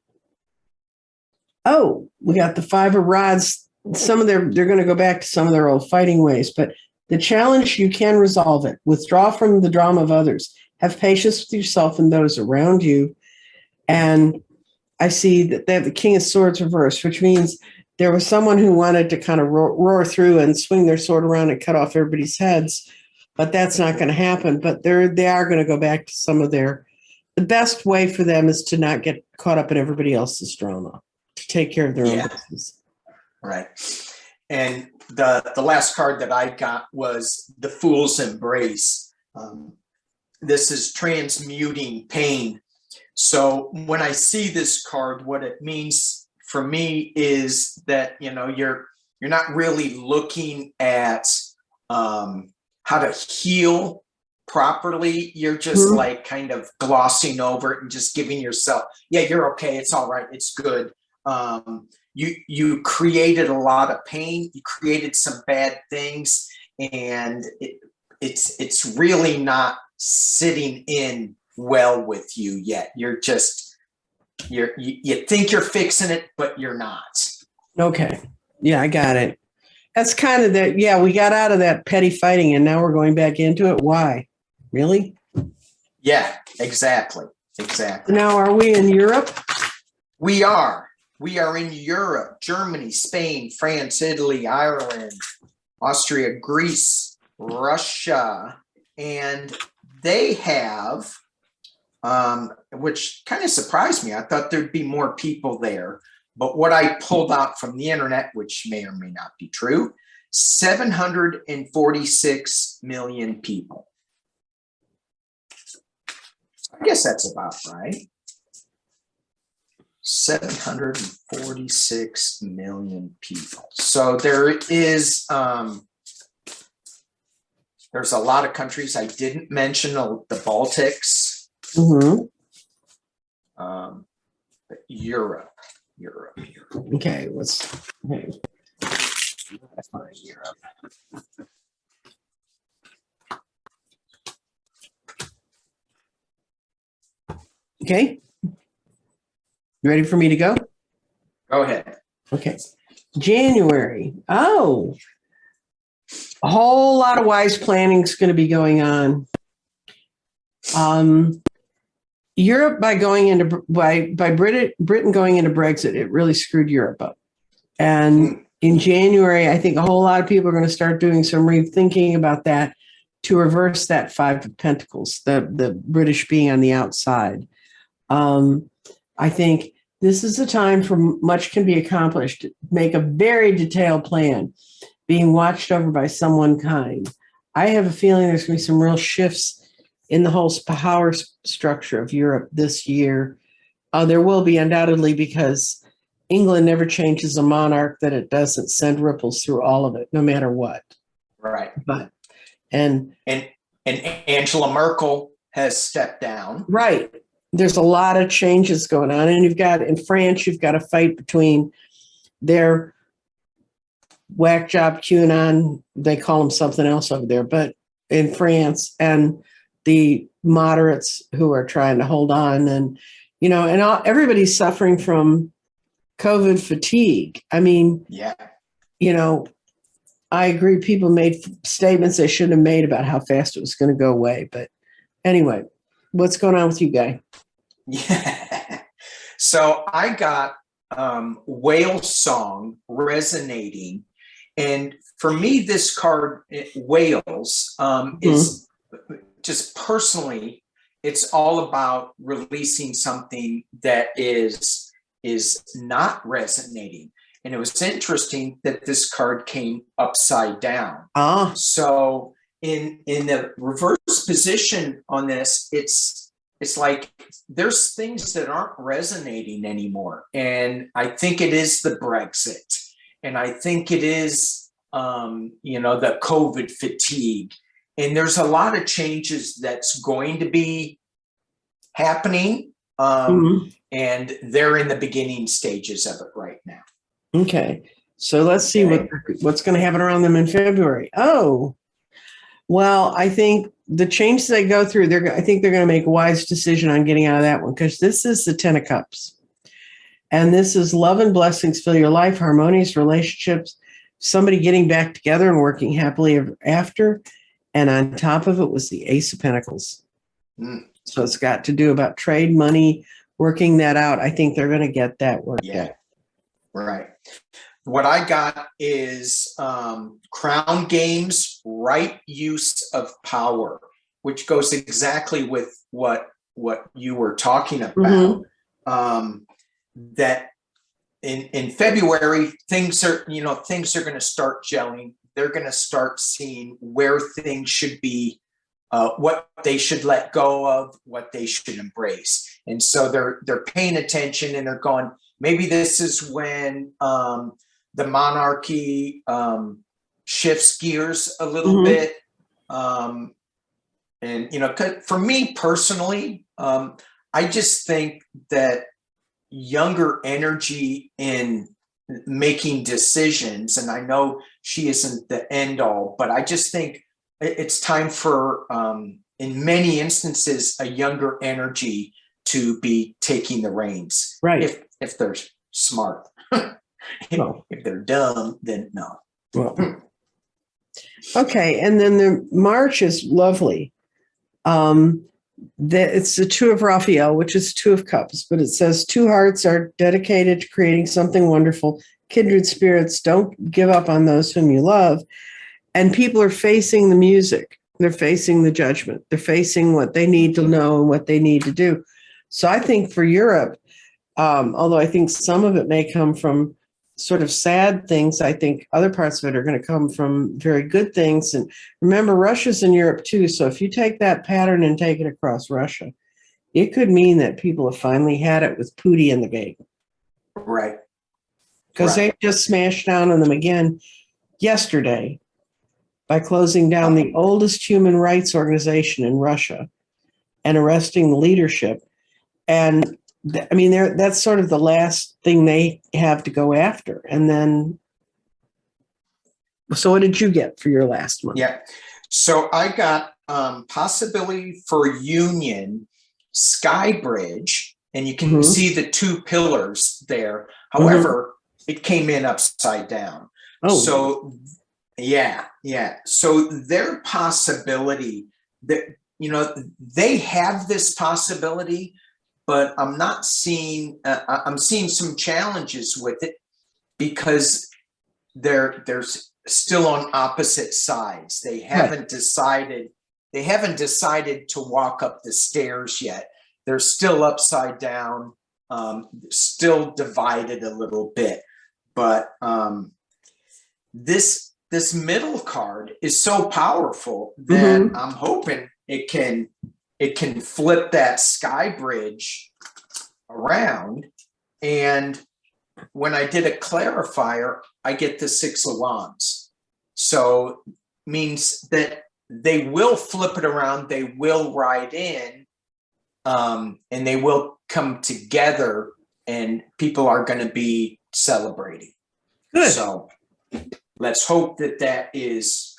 Speaker 1: Oh, we got the Five of Rods. They're going to go back to some of their old fighting ways, but the challenge, you can resolve it. Withdraw from the drama of others. Have patience with yourself and those around you. And I see that they have the King of Swords reversed, which means there was someone who wanted to kind of roar through and swing their sword around and cut off everybody's heads, but that's not going to happen. But they are going to go back to some of the best way for them is to not get caught up in everybody else's drama, to take care of their own business.
Speaker 2: Right. And the last card that I got was the Fool's Embrace. This is transmuting pain. So when I see this card, what it means for me is that, you're not really looking at how to heal properly. You're just like kind of glossing over it and just giving yourself, yeah, you're okay. It's all right. It's good. You created a lot of pain. You created some bad things, and it's really not sitting in well with you yet. You think you're fixing it, but you're not.
Speaker 1: Okay. Yeah, I got it. That's kind of that. Yeah, we got out of that petty fighting and now we're going back into it. Why? Really?
Speaker 2: Yeah, exactly.
Speaker 1: Now, are we in Europe?
Speaker 2: We are in Europe: Germany, Spain, France, Italy, Ireland, Austria, Greece, Russia, and they have, which kind of surprised me. I thought there'd be more people there, but what I pulled out from the internet, which may or may not be true, 746 million people. I guess that's about right. 746 million people. So there is, there's a lot of countries. I didn't mention the Baltics. But Europe.
Speaker 1: Okay, let's find Europe. Okay. You ready for me to go?
Speaker 2: Go ahead.
Speaker 1: Okay. January. Oh, a whole lot of wise planning is going to be going on. Europe, by Britain going into Brexit, it really screwed Europe up. And in January, I think a whole lot of people are going to start doing some rethinking about that to reverse that Five of Pentacles, the British being on the outside. I think this is a time for much can be accomplished. Make a very detailed plan, being watched over by someone kind. I have a feeling there's going to be some real shifts in the whole power structure of Europe this year. There will be undoubtedly, because England never changes a monarch that it doesn't send ripples through all of it, no matter what.
Speaker 2: Right.
Speaker 1: And
Speaker 2: Angela Merkel has stepped down.
Speaker 1: Right. There's a lot of changes going on. And in France, you've got a fight between their whack job QAnon, they call them something else over there, but in France, and the moderates who are trying to hold on, and everybody's suffering from COVID fatigue. I mean, I agree. People made statements they shouldn't have made about how fast it was going to go away. But anyway, what's going on with you, Guy?
Speaker 2: Yeah. So I got Whale Song resonating. And for me, this card, Whales, is just personally, it's all about releasing something that is not resonating. And it was interesting that this card came upside down.
Speaker 1: Ah,
Speaker 2: So in the reverse position on this, it's like there's things that aren't resonating anymore. And I think it is the Brexit. And I think it is, the COVID fatigue. And there's a lot of changes that's going to be happening. And they're in the beginning stages of it right now.
Speaker 1: okay. So let's see what's going to happen around them in February. Oh, well, I think the changes they go through, I think they're going to make a wise decision on getting out of that one, because this is the 10 of Cups. And this is love and blessings fill your life, harmonious relationships, somebody getting back together and working happily ever after. And on top of it was the Ace of Pentacles. So it's got to do about trade, money, working that out. I think they're going to get that worked out.
Speaker 2: Right. What I got is Crown Games, right use of power, which goes exactly with what you were talking about. That in February, things are going to start gelling. They're going to start seeing where things should be, what they should let go of, what they should embrace. And so they're paying attention, and they're going, maybe this is when the monarchy shifts gears a little bit. And, for me personally, I just think that younger energy in making decisions, and I know she isn't the end all, but I just think it's time for, in many instances, a younger energy to be taking the reins.
Speaker 1: Right.
Speaker 2: If they're smart. If they're dumb, then no.
Speaker 1: Well, okay. And then the March is lovely. It's the Two of Raphael, which is Two of Cups, but it says two hearts are dedicated to creating something wonderful. Kindred spirits, don't give up on those whom you love. And people are facing the music. They're facing the judgment. They're facing what they need to know and what they need to do. So I think for Europe, although I think some of it may come from sort of sad things, I think other parts of it are going to come from very good things. And remember, Russia's in Europe too. So if you take that pattern and take it across Russia, it could mean that people have finally had it with Putin in the game.
Speaker 2: Right.
Speaker 1: Because they just smashed down on them again yesterday by closing down the oldest human rights organization in Russia and arresting the leadership. And that's sort of the last thing they have to go after. And then, so what did you get for your last one?
Speaker 2: Yeah. So I got possibility for union, Sky Bridge, and you can see the two pillars there. However, it came in upside down.
Speaker 1: Oh,
Speaker 2: so yeah. So their possibility that, they have this possibility, but I'm not seeing, I'm seeing some challenges with it because they're still on opposite sides. They haven't decided to walk up the stairs yet. They're still upside down, still divided a little bit. But this middle card is so powerful that I'm hoping it can flip that Sky Bridge around. And when I did a clarifier, I get the Six of Wands. So means that they will flip it around, they will ride in, and they will come together, and people are going to be celebrating.
Speaker 1: good.
Speaker 2: So let's hope that is,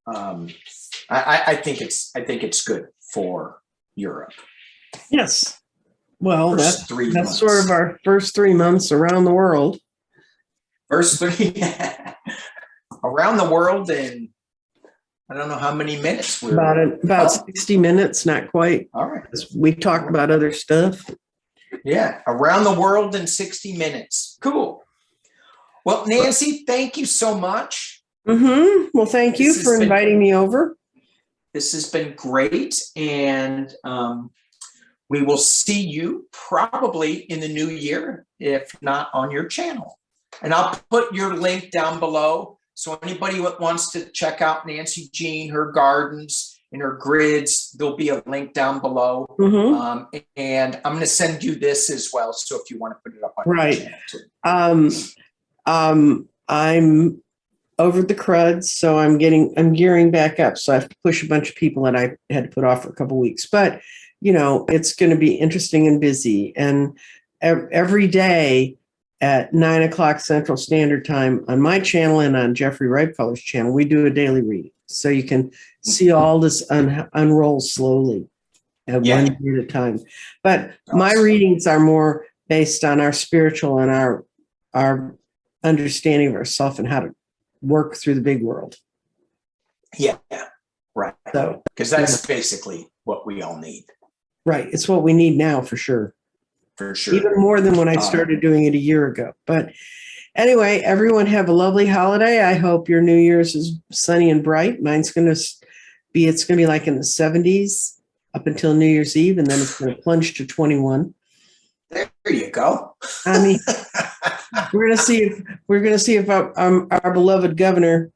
Speaker 2: I think it's good for Europe.
Speaker 1: Yes. Well,
Speaker 2: First
Speaker 1: that's sort of our first 3 months around the world.
Speaker 2: First three around the world in I don't know how many minutes we're
Speaker 1: About 60 minutes, not quite.
Speaker 2: All right.
Speaker 1: We talked about other stuff.
Speaker 2: Yeah, around the world in 60 minutes. Cool. Well, Nancy, thank you so much.
Speaker 1: Well, thank you for inviting me over.
Speaker 2: This has been great. And we will see you probably in the new year, if not on your channel. And I'll put your link down below. So anybody that wants to check out Nancy Jean, her gardens and her grids, there'll be a link down below. And I'm going to send you this as well. So if you want to put it up on your channel too.
Speaker 1: I'm over the crud, so I'm gearing back up. So I have to push a bunch of people that I had to put off for a couple of weeks. But it's going to be interesting and busy. And every day at 9:00 Central Standard Time on my channel and on Jeffrey Ripefeller's channel, we do a daily reading. So you can see all this unroll slowly at one day at a time. But my readings are more based on our spiritual and our understanding of ourselves and how to work through the big world.
Speaker 2: Yeah, right.
Speaker 1: So,
Speaker 2: because that's basically what we all need.
Speaker 1: Right. It's what we need now for sure.
Speaker 2: For sure.
Speaker 1: Even more than when I started doing it a year ago. But anyway, everyone have a lovely holiday. I hope your New Year's is sunny and bright. It's going to be like in the 70s up until New Year's Eve, and then it's going to plunge to 21.
Speaker 2: There you go.
Speaker 1: I mean, we're going to see if our beloved governor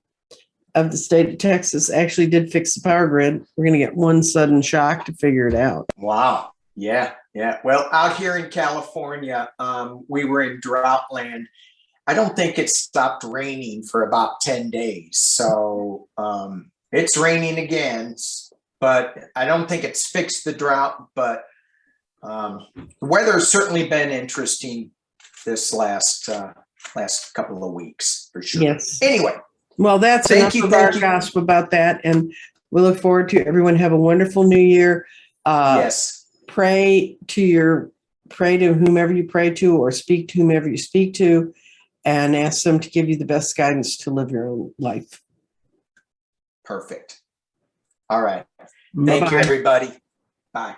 Speaker 1: of the state of Texas actually did fix the power grid. We're going to get one sudden shock to figure it out.
Speaker 2: Wow. Yeah. Well, out here in California, we were in drought land. I don't think it stopped raining for about 10 days. So it's raining again, but I don't think it's fixed the drought. But the weather's certainly been interesting this last couple of weeks for sure.
Speaker 1: Yes.
Speaker 2: Anyway.
Speaker 1: Well, that's enough of our gossip about that. And we look forward to everyone have a wonderful new year.
Speaker 2: Yes.
Speaker 1: Pray to whomever you pray to, or speak to whomever you speak to, and ask them to give you the best guidance to live your own life.
Speaker 2: Perfect. All right.
Speaker 1: Bye-bye.
Speaker 2: Thank you, everybody. Bye.